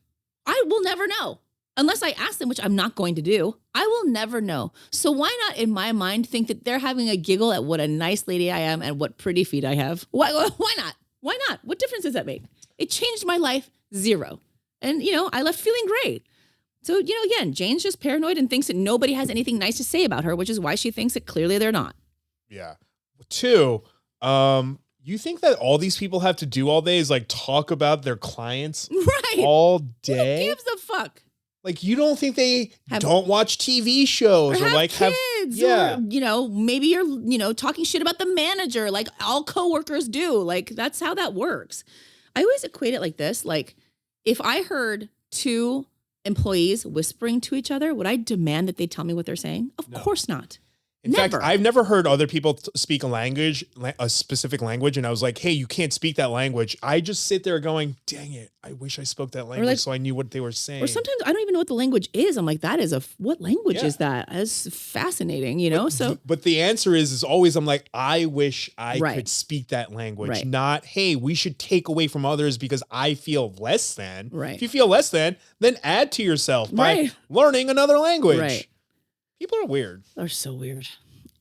I will never know. Unless I ask them, which I'm not going to do, I will never know. So why not, in my mind, think that they're having a giggle at what a nice lady I am and what pretty feet I have? Why not? Why not? What difference does that make? It changed my life 0. And, I left feeling great. So, again, Jane's just paranoid and thinks that nobody has anything nice to say about her, which is why she thinks that clearly they're not. Yeah. 2, you think that all these people have to do all day is like talk about their clients all day? Who gives a fuck? Like, you don't think they don't watch TV shows or like kids, yeah. Or, maybe you're, talking shit about the manager, like all coworkers do. Like, that's how that works. I always equate it like this. Like, if I heard 2 employees whispering to each other, would I demand that they tell me what they're saying? Of course not. In fact, I've never heard other people speak a specific language, and I was like, hey, you can't speak that language. I just sit there going, dang it, I wish I spoke that language so I knew what they were saying. Or sometimes I don't even know what the language is. I'm like, what language is that? That's fascinating, But the answer is always, I'm like, I wish I could speak that language. Not, hey, we should take away from others because I feel less than. Right. If you feel less than, then add to yourself by learning another language. Right. People are weird. They're so weird.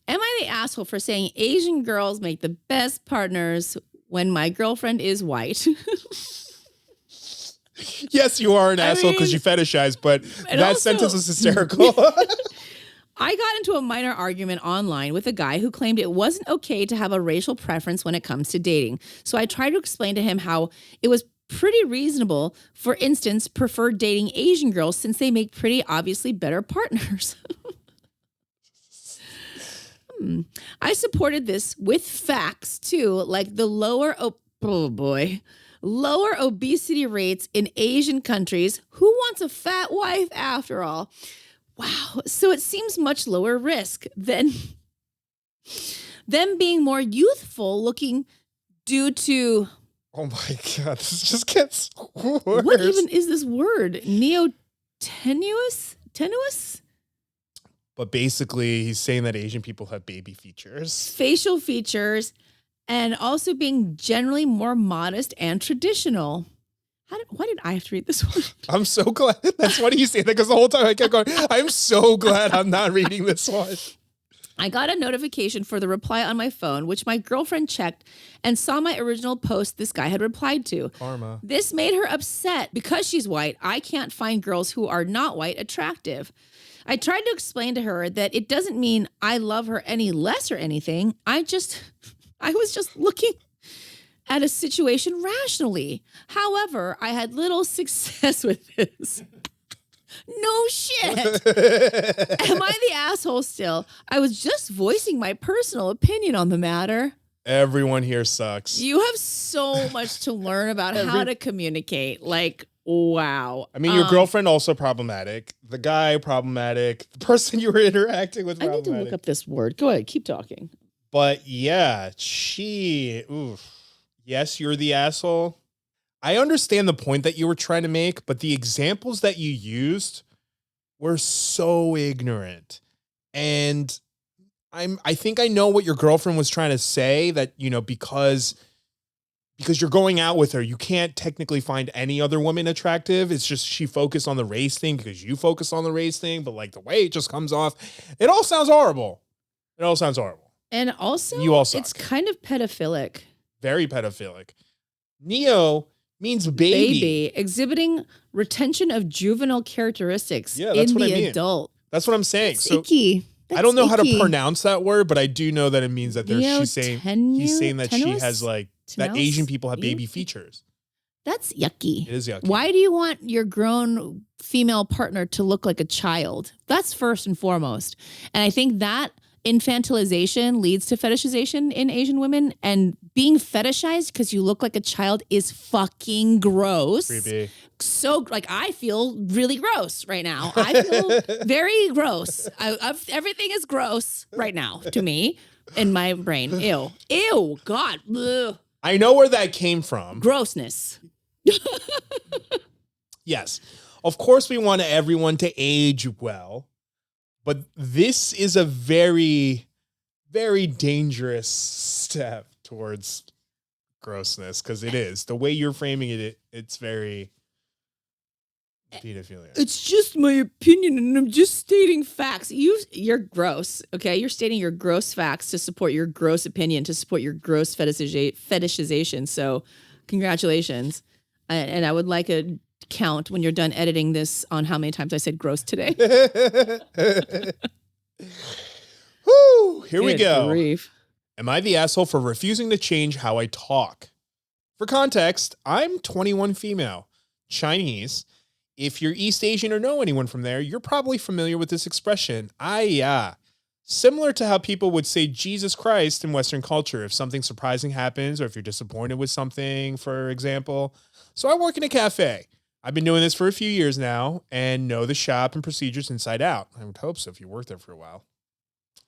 Am I the asshole for saying Asian girls make the best partners when my girlfriend is white? Yes, you are an asshole because you fetishize, but that sentence was hysterical. I got into a minor argument online with a guy who claimed it wasn't okay to have a racial preference when it comes to dating. So I tried to explain to him how it was pretty reasonable, for instance, prefer dating Asian girls since they make pretty obviously better partners. I supported this with facts too, like the lower obesity rates in Asian countries. Who wants a fat wife after all? Wow. So it seems much lower risk than them being more youthful looking due to... Oh my God, this just gets worse. What even is this word? Tenuous? But basically, he's saying that Asian people have baby features. Facial features, and also being generally more modest and traditional. Why did I have to read this one? I'm so glad. That's why you say that, because the whole time I kept going, I'm so glad I'm not reading this one. I got a notification for the reply on my phone, which my girlfriend checked and saw my original post this guy had replied to. Karma. This made her upset because she's white. I can't find girls who are not white attractive. I tried to explain to her that it doesn't mean I love her any less or anything. I was just looking at a situation rationally. However, I had little success with this. No shit. Am I the asshole still? I was just voicing my personal opinion on the matter. Everyone here sucks. You have so much to learn about how to communicate. Like, wow. I mean, your girlfriend also problematic. The guy problematic. The person you were interacting with problematic. I need to look up this word. Go ahead. Keep talking. But yeah, yes, you're the asshole. I understand the point that you were trying to make, but the examples that you used were so ignorant. And I think I know what your girlfriend was trying to say, that, because you're going out with her, you can't technically find any other woman attractive. It's just she focused on the race thing because you focus on the race thing, but like the way it just comes off, it all sounds horrible. And also, you all suck. It's kind of pedophilic. Very pedophilic. Neo means baby. Exhibiting retention of juvenile characteristics in the adult. That's what I'm saying. That's icky. I don't know how to pronounce that word, but I do know that it means that he's saying that she has that Asian people have baby features. That's yucky. It is yucky. Why do you want your grown female partner to look like a child? That's first and foremost. And I think that infantilization leads to fetishization in Asian women, and being fetishized because you look like a child is fucking gross. Creepy. So, I feel really gross right now. I feel very gross. Everything is gross right now to me in my brain. Ew. God. Ugh. I know where that came from. Grossness. Yes. Of course, we want everyone to age well, but this is a very, very dangerous step towards grossness because it is. The way you're framing it, it's very pedophilia. It's just my opinion, and I'm just stating facts. You're gross, okay? You're stating your gross facts to support your gross opinion, to support your gross fetishization. So, congratulations. And I would like a count when you're done editing this on how many times I said gross today. Woo! Here we Good go. grief. Am I the asshole for refusing to change how I talk? For context, I'm 21 female, Chinese. If you're East Asian or know anyone from there, you're probably familiar with this expression, AITA. Similar to how people would say Jesus Christ in Western culture if something surprising happens or if you're disappointed with something, for example. So I work in a cafe. I've been doing this for a few years now and know the shop and procedures inside out. I would hope so if you worked there for a while.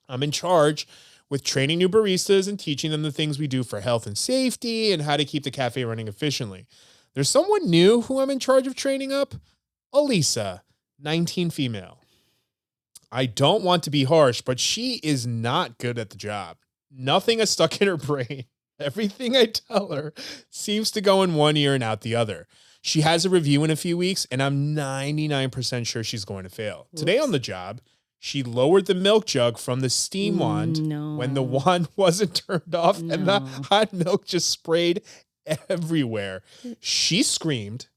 I'm in charge with training new baristas and teaching them the things we do for health and safety and how to keep the cafe running efficiently. There's someone new who I'm in charge of training up. Elisa, 19 female. I don't want to be harsh, but she is not good at the job. Nothing is stuck in her brain. Everything I tell her seems to go in one ear and out the other. She has a review in a few weeks, and I'm 99% sure she's going to fail. Whoops. Today on the job, she lowered the milk jug from the steam wand when the wand wasn't turned off, and the hot milk just sprayed everywhere. She screamed.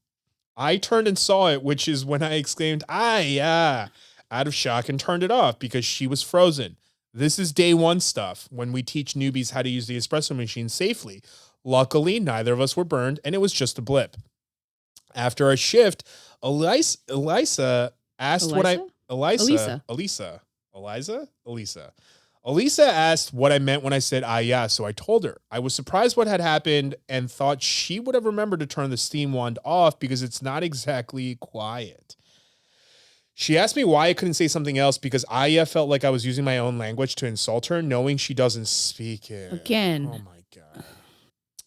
I turned and saw it, which is when I exclaimed, out of shock and turned it off because she was frozen. This is day one stuff when we teach newbies how to use the espresso machine safely. Luckily, neither of us were burned, and it was just a blip. After our shift, Elisa asked what I... Elisa asked what I meant when I said, so I told her. I was surprised what had happened and thought she would have remembered to turn the steam wand off because it's not exactly quiet. She asked me why I couldn't say something else because Aya felt like I was using my own language to insult her, knowing she doesn't speak it. Again. Oh my God.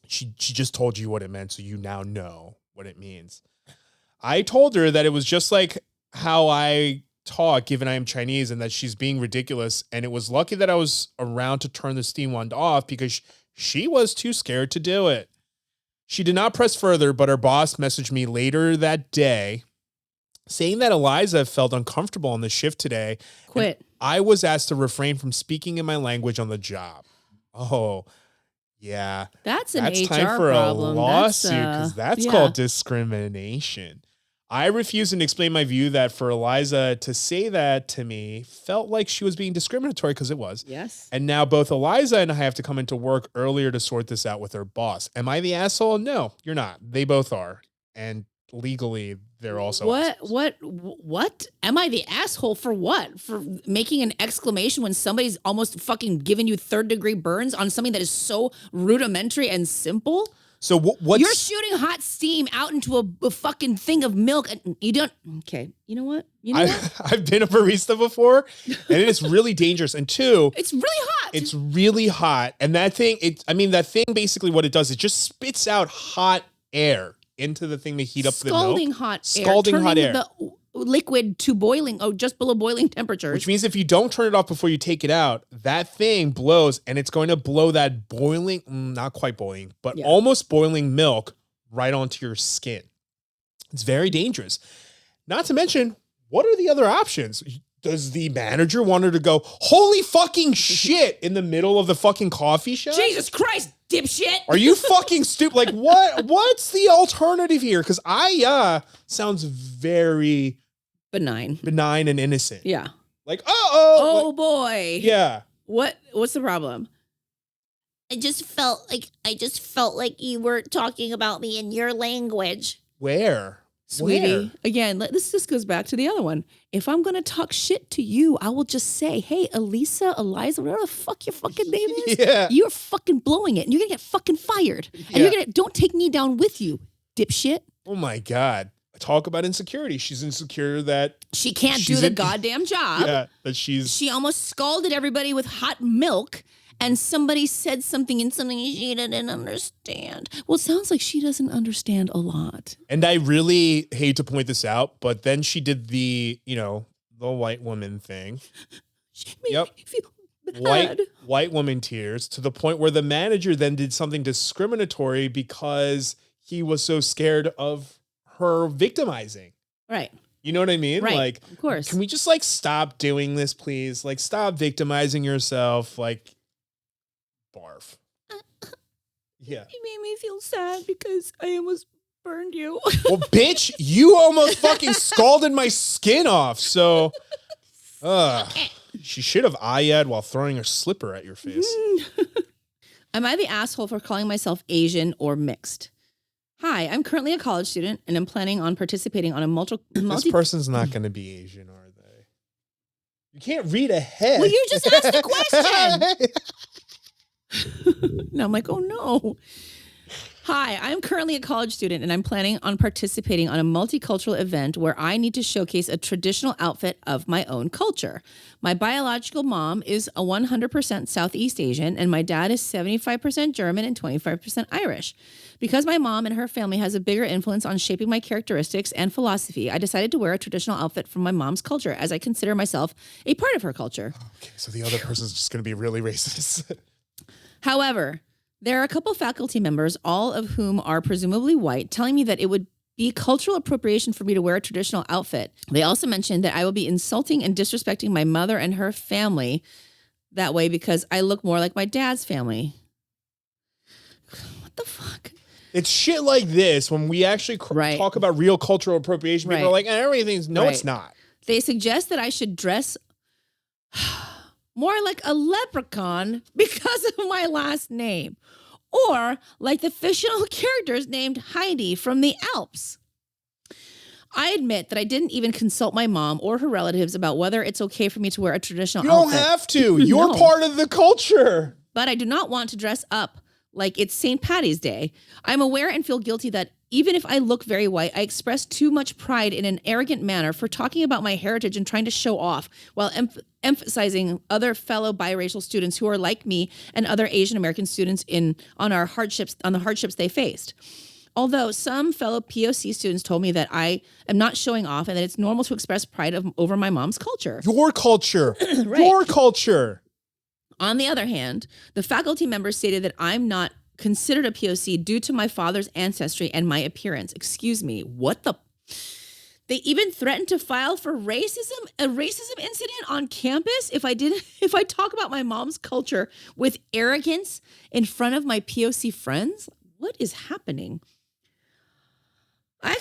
She just told you what it meant, so you now know what it means. I told her that it was just like how I talk, given I am Chinese, and that she's being ridiculous. And it was lucky that I was around to turn the steam wand off because she was too scared to do it. She did not press further, but her boss messaged me later that day saying that Eliza felt uncomfortable on the shift today. Quit. I was asked to refrain from speaking in my language on the job. Oh, yeah. That's an That's HR time for problem. a lawsuit because that's called discrimination. I refused and explained my view that for Eliza to say that to me felt like she was being discriminatory because it was. Yes. And now both Eliza and I have to come into work earlier to sort this out with her boss. Am I the asshole? No, you're not. They both are. And legally, they're also assholes. What? Am I the asshole for what? For making an exclamation when somebody's almost fucking giving you third-degree burns on something that is so rudimentary and simple? So what's... You're shooting hot steam out into a fucking thing of milk, and you don't... Okay, you know what? I've been a barista before, and it is really dangerous. And two... It's really hot. It's really hot. And that thing, that thing basically what it does, it just spits out hot air into the thing to heat up the milk. Scalding hot air. The liquid to boiling, just below boiling temperatures. Which means if you don't turn it off before you take it out, that thing blows, and it's going to blow that boiling, not quite boiling, but almost boiling milk right onto your skin. It's very dangerous. Not to mention, what are the other options? Does the manager want her to go, holy fucking shit, in the middle of the fucking coffee shop? Jesus Christ, dipshit. Are you fucking stupid? Like, what's the alternative here? Because sounds very... benign and innocent. Yeah. Like, oh boy. Yeah. What's the problem? I just felt like you were talking about me in your language. Where? Sweetie, again, this just goes back to the other one. If I'm going to talk shit to you, I will just say, hey, Eliza, whatever the fuck your fucking name is, you're fucking blowing it, and you're going to get fucking fired. And don't take me down with you, dipshit. Oh my God. Talk about insecurity. She's insecure that she can't do the goddamn job. Yeah, that she almost scalded everybody with hot milk, and somebody said something and something she didn't understand. Well, it sounds like she doesn't understand a lot. And I really hate to point this out, but then she did the white woman thing. She made Yep. me feel bad. White woman tears, to the point where the manager then did something discriminatory because he was so scared of her victimizing. Right. You know what I mean? Right. Like, of course. can we just like stop doing this, please? Like, stop victimizing yourself. Like, barf. Yeah. You made me feel sad because I almost burned you. Well, bitch, you almost fucking scalded my skin off. So, she should have ayed while throwing her slipper at your face. Am I the asshole for calling myself Asian or mixed? Hi, I'm currently a college student and I'm planning on participating on a This person's not going to be Asian, are they? You can't read ahead. Well, you just asked the question. Now I'm like, oh no. Hi, I'm currently a college student and I'm planning on participating on a multicultural event where I need to showcase a traditional outfit of my own culture. My biological mom is a 100% Southeast Asian and my dad is 75% German and 25% Irish. Because my mom and her family has a bigger influence on shaping my characteristics and philosophy, I decided to wear a traditional outfit from my mom's culture as I consider myself a part of her culture. Okay, so the other person's just going to be really racist. However, there are a couple faculty members, all of whom are presumably white, telling me that it would be cultural appropriation for me to wear a traditional outfit. They also mentioned that I will be insulting and disrespecting my mother and her family that way because I look more like my dad's family. What the fuck? It's shit like this when we actually talk about real cultural appropriation. People are like, everything's... No, it's not. They suggest that I should dress more like a leprechaun because of my last name. Or like the fictional characters named Heidi from the Alps. I admit that I didn't even consult my mom or her relatives about whether it's okay for me to wear a traditional outfit. You don't have to. You're part of the culture. But I do not want to dress up like it's St. Paddy's Day. I'm aware and feel guilty that even if I look very white, I express too much pride in an arrogant manner for talking about my heritage and trying to show off while emphasizing other fellow biracial students who are like me and other Asian American students on the hardships they faced. Although some fellow POC students told me that I am not showing off and that it's normal to express pride over my mom's culture. Your culture. Right. Your culture. On the other hand, the faculty members stated that I'm not considered a POC due to my father's ancestry and my appearance. Excuse me, what the... They even threatened to file for a racism incident on campus if I talk about my mom's culture with arrogance in front of my POC friends. What is happening?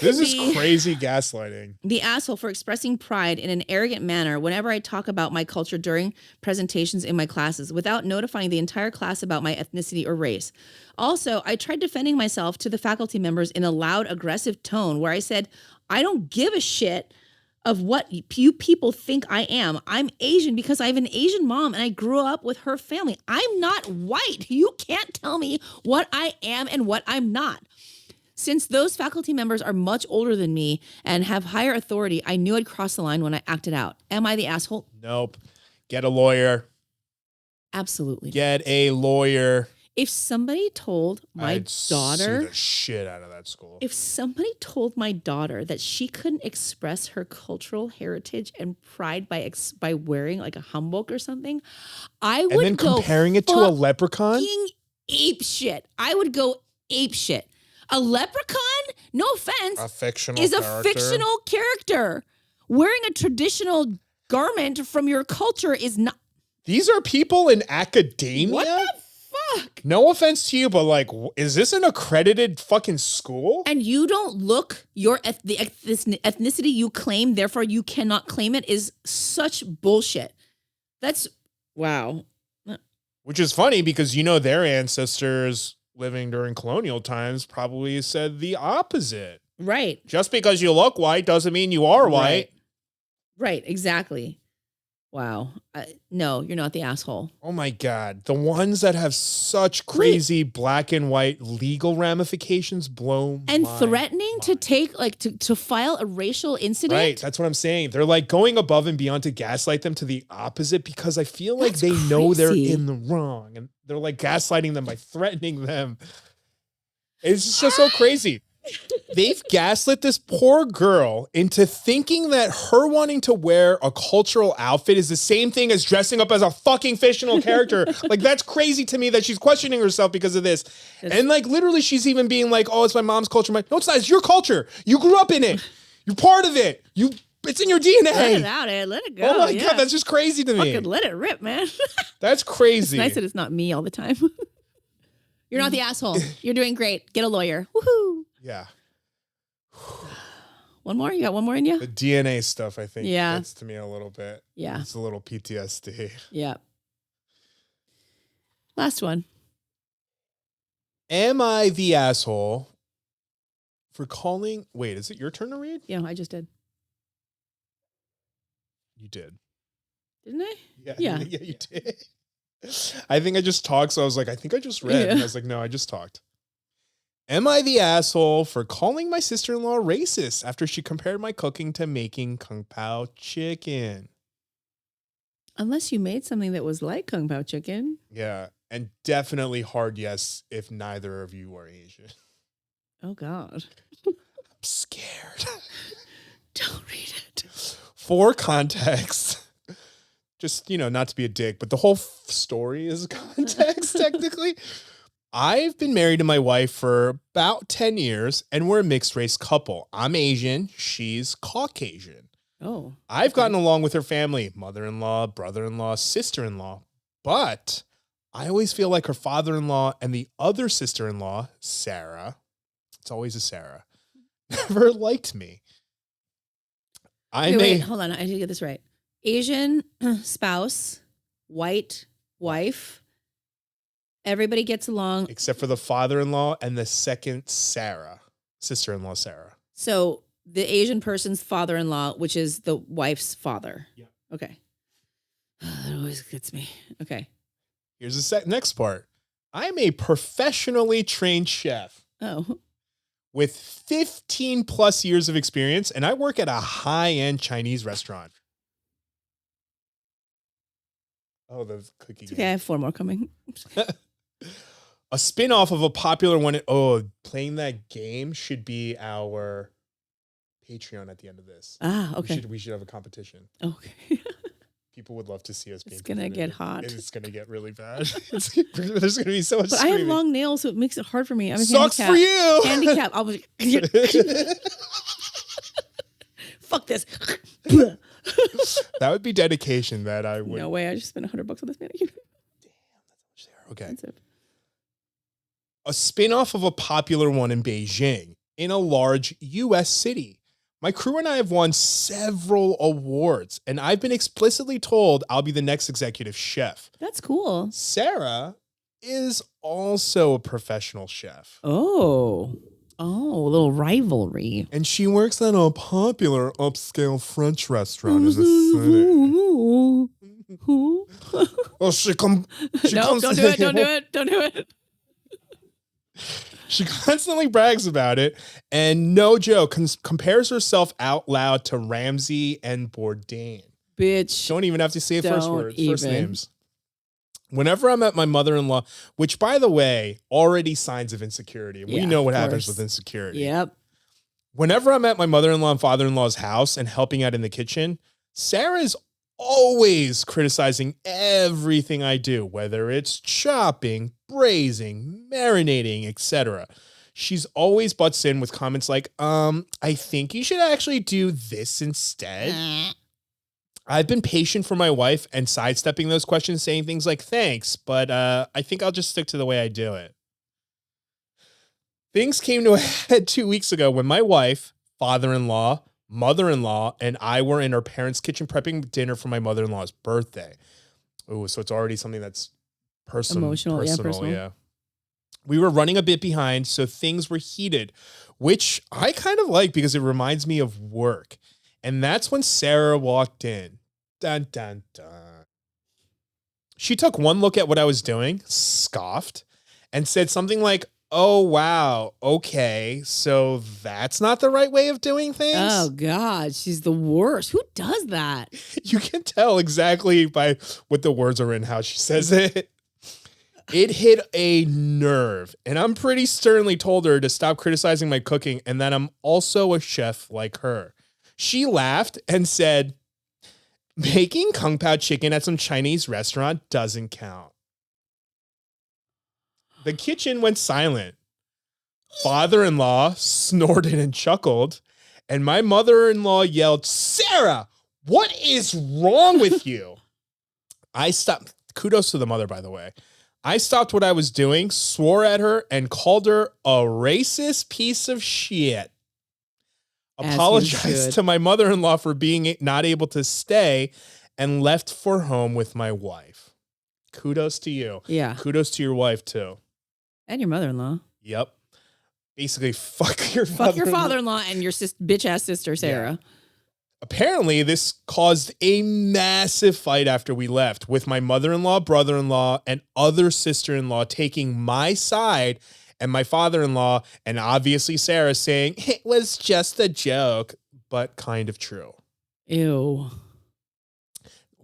This is crazy gaslighting. The asshole for expressing pride in an arrogant manner whenever I talk about my culture during presentations in my classes without notifying the entire class about my ethnicity or race. Also, I tried defending myself to the faculty members in a loud, aggressive tone where I said, I don't give a shit of what you people think I am. I'm Asian because I have an Asian mom and I grew up with her family. I'm not white. You can't tell me what I am and what I'm not. Since those faculty members are much older than me and have higher authority, I knew I'd cross the line when I acted out. Am I the asshole? Nope. Get a lawyer. Absolutely. Get a lawyer. If somebody told my daughter... sue the shit out of that school. If somebody told my daughter that she couldn't express her cultural heritage and pride by wearing like a hanbok or something, I would and then comparing it to a leprechaun? Ape shit. I would go ape shit. A leprechaun, no offense, a fictional character. Wearing a traditional garment from your culture is not... These are people in academia? What the fuck? No offense to you, but like, is this an accredited fucking school? And you don't look the ethnicity you claim, therefore you cannot claim it, is such bullshit. That's, wow. Which is funny because their ancestors living during colonial times probably said the opposite. Right. Just because you look white doesn't mean you are white. Right, exactly. Wow. No, you're not the asshole. Oh my God. The ones that have such crazy black and white legal ramifications blow And my threatening mind. to take, like, to file a racial incident. Right. That's what I'm saying. They're like going above and beyond to gaslight them to the opposite because I feel like That's they know they're crazy. in the wrong and they're like gaslighting them by threatening them. It's just so crazy. They've gaslit this poor girl into thinking that her wanting to wear a cultural outfit is the same thing as dressing up as a fucking fictional character. Like, that's crazy to me that she's questioning herself because of this. And like, literally, she's even being like, oh, it's my mom's culture. No, it's not. It's your culture. You grew up in it. You're part of it. It's in your DNA. Let it out, Ed. Let it go. Oh my God, that's just crazy to me. Fucking let it rip, man. That's crazy. It's nice that it's not me all the time. You're not the asshole. You're doing great. Get a lawyer. Woohoo. Yeah. One more? You got one more in you? The DNA stuff, I think, Yeah. gets to me a little bit. Yeah. It's a little PTSD. Yeah. Last one. Am I the asshole for calling? Wait, is it your turn to read? Yeah, I just did. You did. Didn't I? Yeah. Yeah. Yeah, you did. I think I just talked. So I was like, I think I just read. Yeah. And I was like, no, I just talked. Am I the asshole for calling my sister-in-law racist after she compared my cooking to making Kung Pao Chicken? Unless you made something that was like Kung Pao Chicken. Yeah. And definitely hard yes if neither of you are Asian. Oh, God. I'm scared. Don't read it. For context, just, not to be a dick, but the whole story is context, technically. I've been married to my wife for about 10 years, and we're a mixed race couple. I'm Asian. She's Caucasian. Oh. I've gotten along with her family, mother-in-law, brother-in-law, sister-in-law, but I always feel like her father-in-law and the other sister-in-law, Sarah, it's always a Sarah, never liked me. Wait, hold on. I need to get this right. Asian spouse, white wife. Everybody gets along. Except for the father-in-law and the second Sarah, sister-in-law Sarah. So the Asian person's father-in-law, which is the wife's father. Yeah. Okay. That always gets me. Okay. Here's the next part. I'm a professionally trained chef. Oh. With 15 plus years of experience, and I work at a high-end Chinese restaurant. Oh, the cookie game. Okay, I have 4 more coming. A spin-off of a popular one. Oh, playing that game should be our Patreon at the end of this. Ah, okay. We should have a competition. Okay. People would love to see us. It's going to get hot. It's going to get really bad. There's going to be so much But screaming. I have long nails, so it makes it hard for me. I'm Sucks handicapped. for you. Handicap. I was fuck this. That would be dedication that I would. No way. I just spent $100 on this manicure. Okay. Expensive. A spin-off of a popular one in Beijing in a large U.S. city. My crew and I have won several awards, and I've been explicitly told I'll be the next executive chef. That's cool. Sarah is also a professional chef. Oh, a little rivalry. And she works at a popular upscale French restaurant in the city. Well, she comes. No, don't do it. Don't do it. Don't do it. She constantly brags about it, and no joke, compares herself out loud to Ramsay and Bourdain. Bitch. Don't even have to say first words, first even. names. Whenever I'm at my mother-in-law, which, by the way, already signs of insecurity. And we Yeah, know what of happens course. with insecurity. Yep. Whenever I'm at my mother-in-law and father-in-law's house and helping out in the kitchen, Sarah's always criticizing everything I do, whether it's chopping, braising, marinating, etc. She's always butts in with comments like, I think you should actually do this instead. I've been patient for my wife and sidestepping those questions, saying things like, thanks, but I think I'll just stick to the way I do it. Things came to a head 2 weeks ago when my wife, father-in-law, mother-in-law, and I were in our parents' kitchen prepping dinner for my mother-in-law's birthday. Oh, so it's already something that's personal. Emotional, yeah, personal. Yeah. We were running a bit behind, so things were heated, which I kind of like because it reminds me of work. And that's when Sarah walked in. Dun, dun, dun. She took one look at what I was doing, scoffed, and said something like, "Oh, wow. Okay. So that's not the right way of doing things." Oh God, she's the worst. Who does that? You can tell exactly by what the words are in how she says it. It hit a nerve, and I'm pretty sternly told her to stop criticizing my cooking and that I'm also a chef like her. She laughed and said, "Making Kung Pao Chicken at some Chinese restaurant doesn't count." The kitchen went silent. Father-in-law snorted and chuckled, and my mother-in-law yelled, "Sarah, what is wrong with you?" I stopped. Kudos to the mother, by the way. I stopped what I was doing, swore at her, and called her a racist piece of shit. As you Apologized should. to my mother-in-law for being not able to stay and left for home with my wife. Kudos to you. Yeah. Kudos to your wife, too. And your mother-in-law. Yep. Basically, fuck your Fuck your father-in-law and your bitch-ass sister, Sarah. Apparently, this caused a massive fight after we left, with my mother-in-law, brother-in-law, and other sister-in-law taking my side, and my father-in-law, and obviously Sarah, saying it was just a joke, but kind of true. Ew.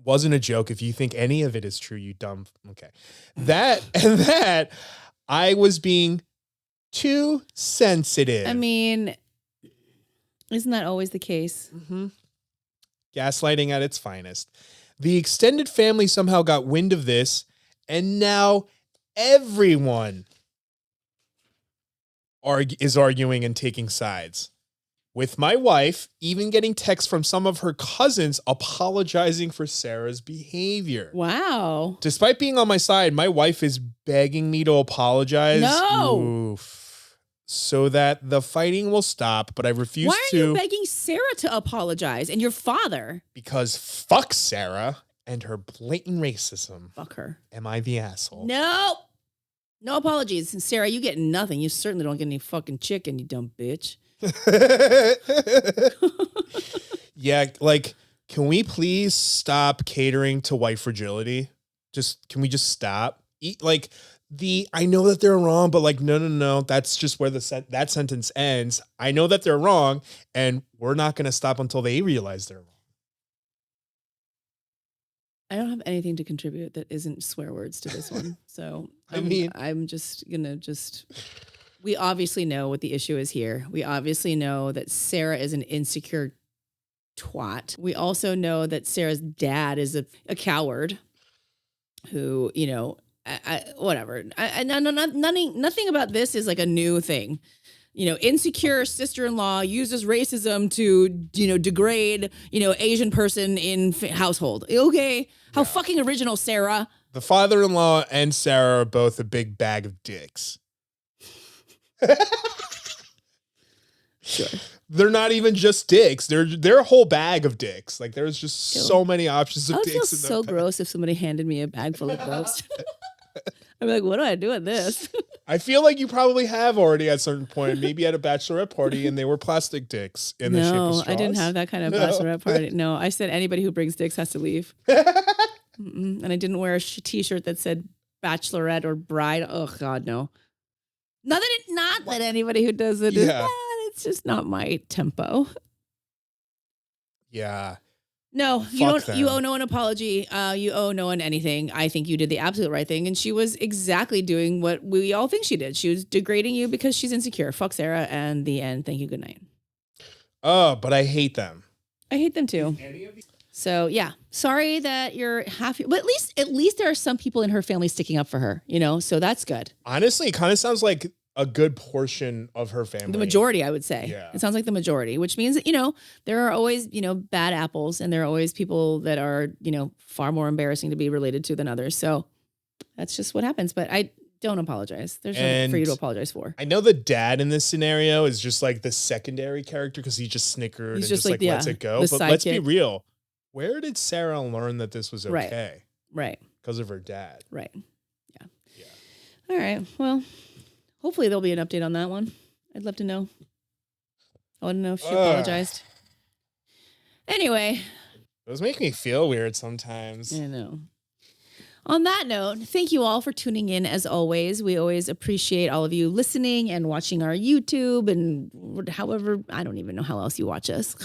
Wasn't a joke. If you think any of it is true, you dumb. Okay. That I was being too sensitive. I mean, isn't that always the case? Mm-hmm. Gaslighting at its finest. The extended family somehow got wind of this, and now everyone is arguing and taking sides. With my wife even getting texts from some of her cousins apologizing for Sarah's behavior. Wow. Despite being on my side, my wife is begging me to apologize. No. Oof. So that the fighting will stop, but I refuse Why are to. you begging Sarah to apologize and your father? Because fuck Sarah and her blatant racism. Fuck her. Am I the asshole? No. No apologies. And Sarah, you get nothing. You certainly don't get any fucking chicken, you dumb bitch. Yeah, like, can we please stop catering to white fragility? Can we just stop? I know that they're wrong, but like, no. That's just where that sentence ends. I know that they're wrong, and we're not going to stop until they realize they're wrong. I don't have anything to contribute that isn't swear words to this one. So I'm just gonna we obviously know what the issue is here. We obviously know that Sarah is an insecure twat. We also know that Sarah's dad is a coward who, whatever. Nothing about this is like a new thing. Insecure sister-in-law uses racism to, degrade, Asian person in household. Okay. How fucking original, Sarah. The father-in-law and Sarah are both a big bag of dicks. Sure. They're not even just dicks. They're a whole bag of dicks. Like, there's just so many options of I would dicks. feel in so their gross if somebody handed me a bag full of gross. I'd be like, what do I do with this? I feel like you probably have already at a certain point, maybe at a bachelorette party, and they were plastic dicks in the shape of No, straws. I didn't have that kind of bachelorette party. No, I said anybody who brings dicks has to leave. And I didn't wear a t-shirt that said bachelorette or bride. Oh God, no. Not that anybody who does it is bad. It's just not my tempo. Yeah. No, Fuck them. you owe no one apology. You owe no one anything. I think you did the absolute right thing. And she was exactly doing what we all think she did. She was degrading you because she's insecure. Fuck Sarah. And the end. Thank you. Good night. Oh, but I hate them. I hate them too. So yeah, sorry that you're but at least there are some people in her family sticking up for her, so that's good. Honestly, it kind of sounds like a good portion of her family. The majority, I would say. Yeah. It sounds like the majority, which means that, there are always, bad apples, and there are always people that are, far more embarrassing to be related to than others. So that's just what happens. But I don't apologize. There's nothing for you to apologize for. I know the dad in this scenario is just like the secondary character because he just snickered and just like lets it go. But let's be real. Where did Sarah learn that this was okay? Right. Because of her dad. Right. Yeah. All right. Well, hopefully there'll be an update on that one. I'd love to know. I want to know if she apologized. Anyway. Those make me feel weird sometimes. I know. On that note, thank you all for tuning in as always. We always appreciate all of you listening and watching our YouTube and however, I don't even know how else you watch us.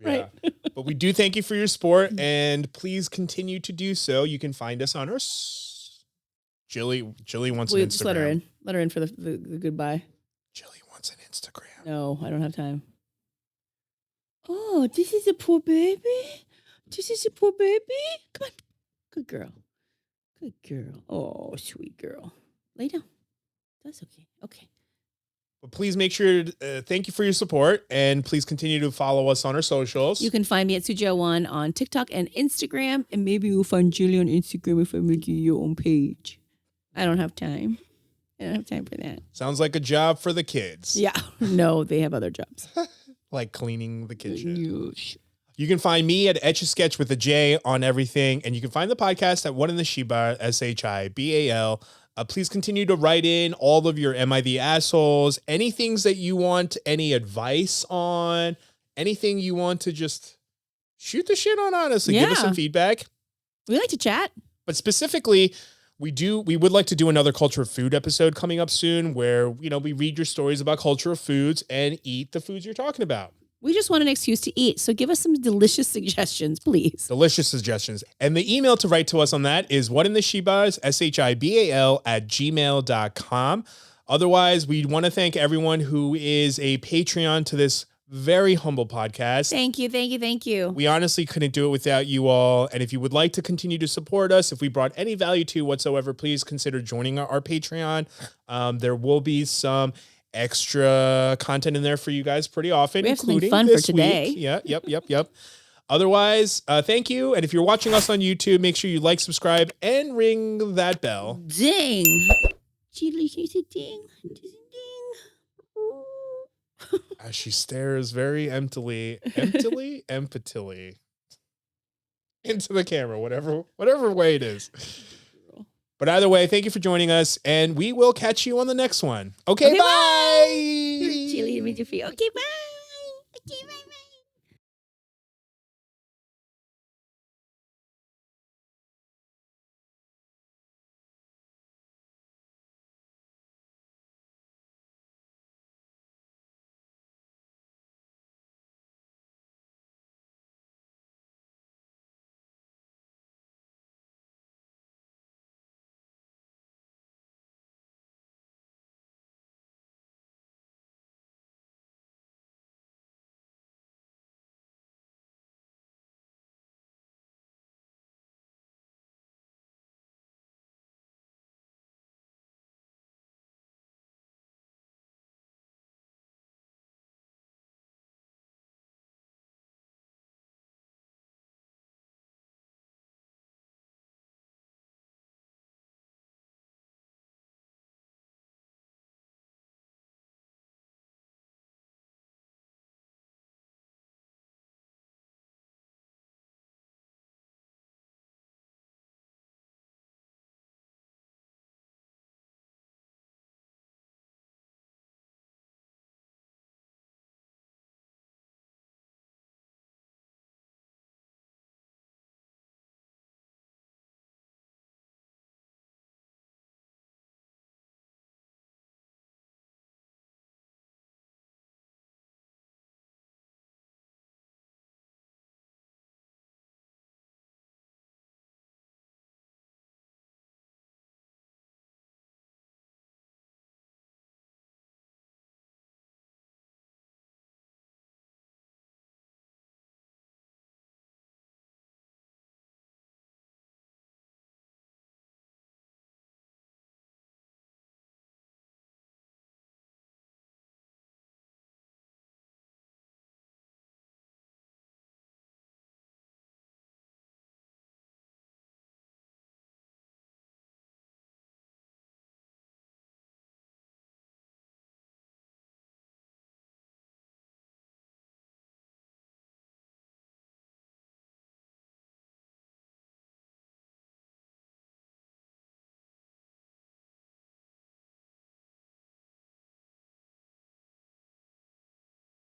Right. Yeah. But we do thank you for your support, and please continue to do so. You can find us on our Jilly wants an Instagram. Just let her in. Let her in for the goodbye. Jilly wants an Instagram. No, I don't have time. Oh, this is a poor baby. This is a poor baby. Come on. Good girl. Good girl. Oh, sweet girl. Lay down. That's okay. Okay. But please make sure to thank you for your support, and please continue to follow us on our socials. You can find me at Suji01 on TikTok and Instagram, and maybe you'll find Julie on Instagram if I make you your own page. I don't have time. I don't have time for that. Sounds like a job for the kids. Yeah. No, they have other jobs. Like cleaning the kitchen. Yes. You can find me at Etch-a-Sketch with a J on everything, and you can find the podcast at One in the Shibal, Shibal. Please continue to write in all of your Am I the Assholes, any things that you want, any advice on, anything you want to just shoot the shit on, honestly. Give us some feedback. We like to chat. But specifically, we would like to do another Culture of Food episode coming up soon where, we read your stories about culture of foods and eat the foods you're talking about. We just want an excuse to eat. So give us some delicious suggestions, please. Delicious suggestions. And the email to write to us on that is whatintheshibals, Shibal @gmail.com. Otherwise, we want to thank everyone who is a Patreon to this very humble podcast. Thank you, thank you, thank you. We honestly couldn't do it without you all. And if you would like to continue to support us, if we brought any value to you whatsoever, please consider joining our Patreon. There will be some extra content in there for you guys pretty often, we have including something fun this for today. week. Yeah, yep. Otherwise, thank you. And if you're watching us on YouTube, make sure you like, subscribe, and ring that bell. Ding. Chili, can you say ding? Ding. As she stares very emptily into the camera, whatever way it is. But either way, thank you for joining us, and we will catch you on the next one. Okay, bye. Chili made you feel okay, bye.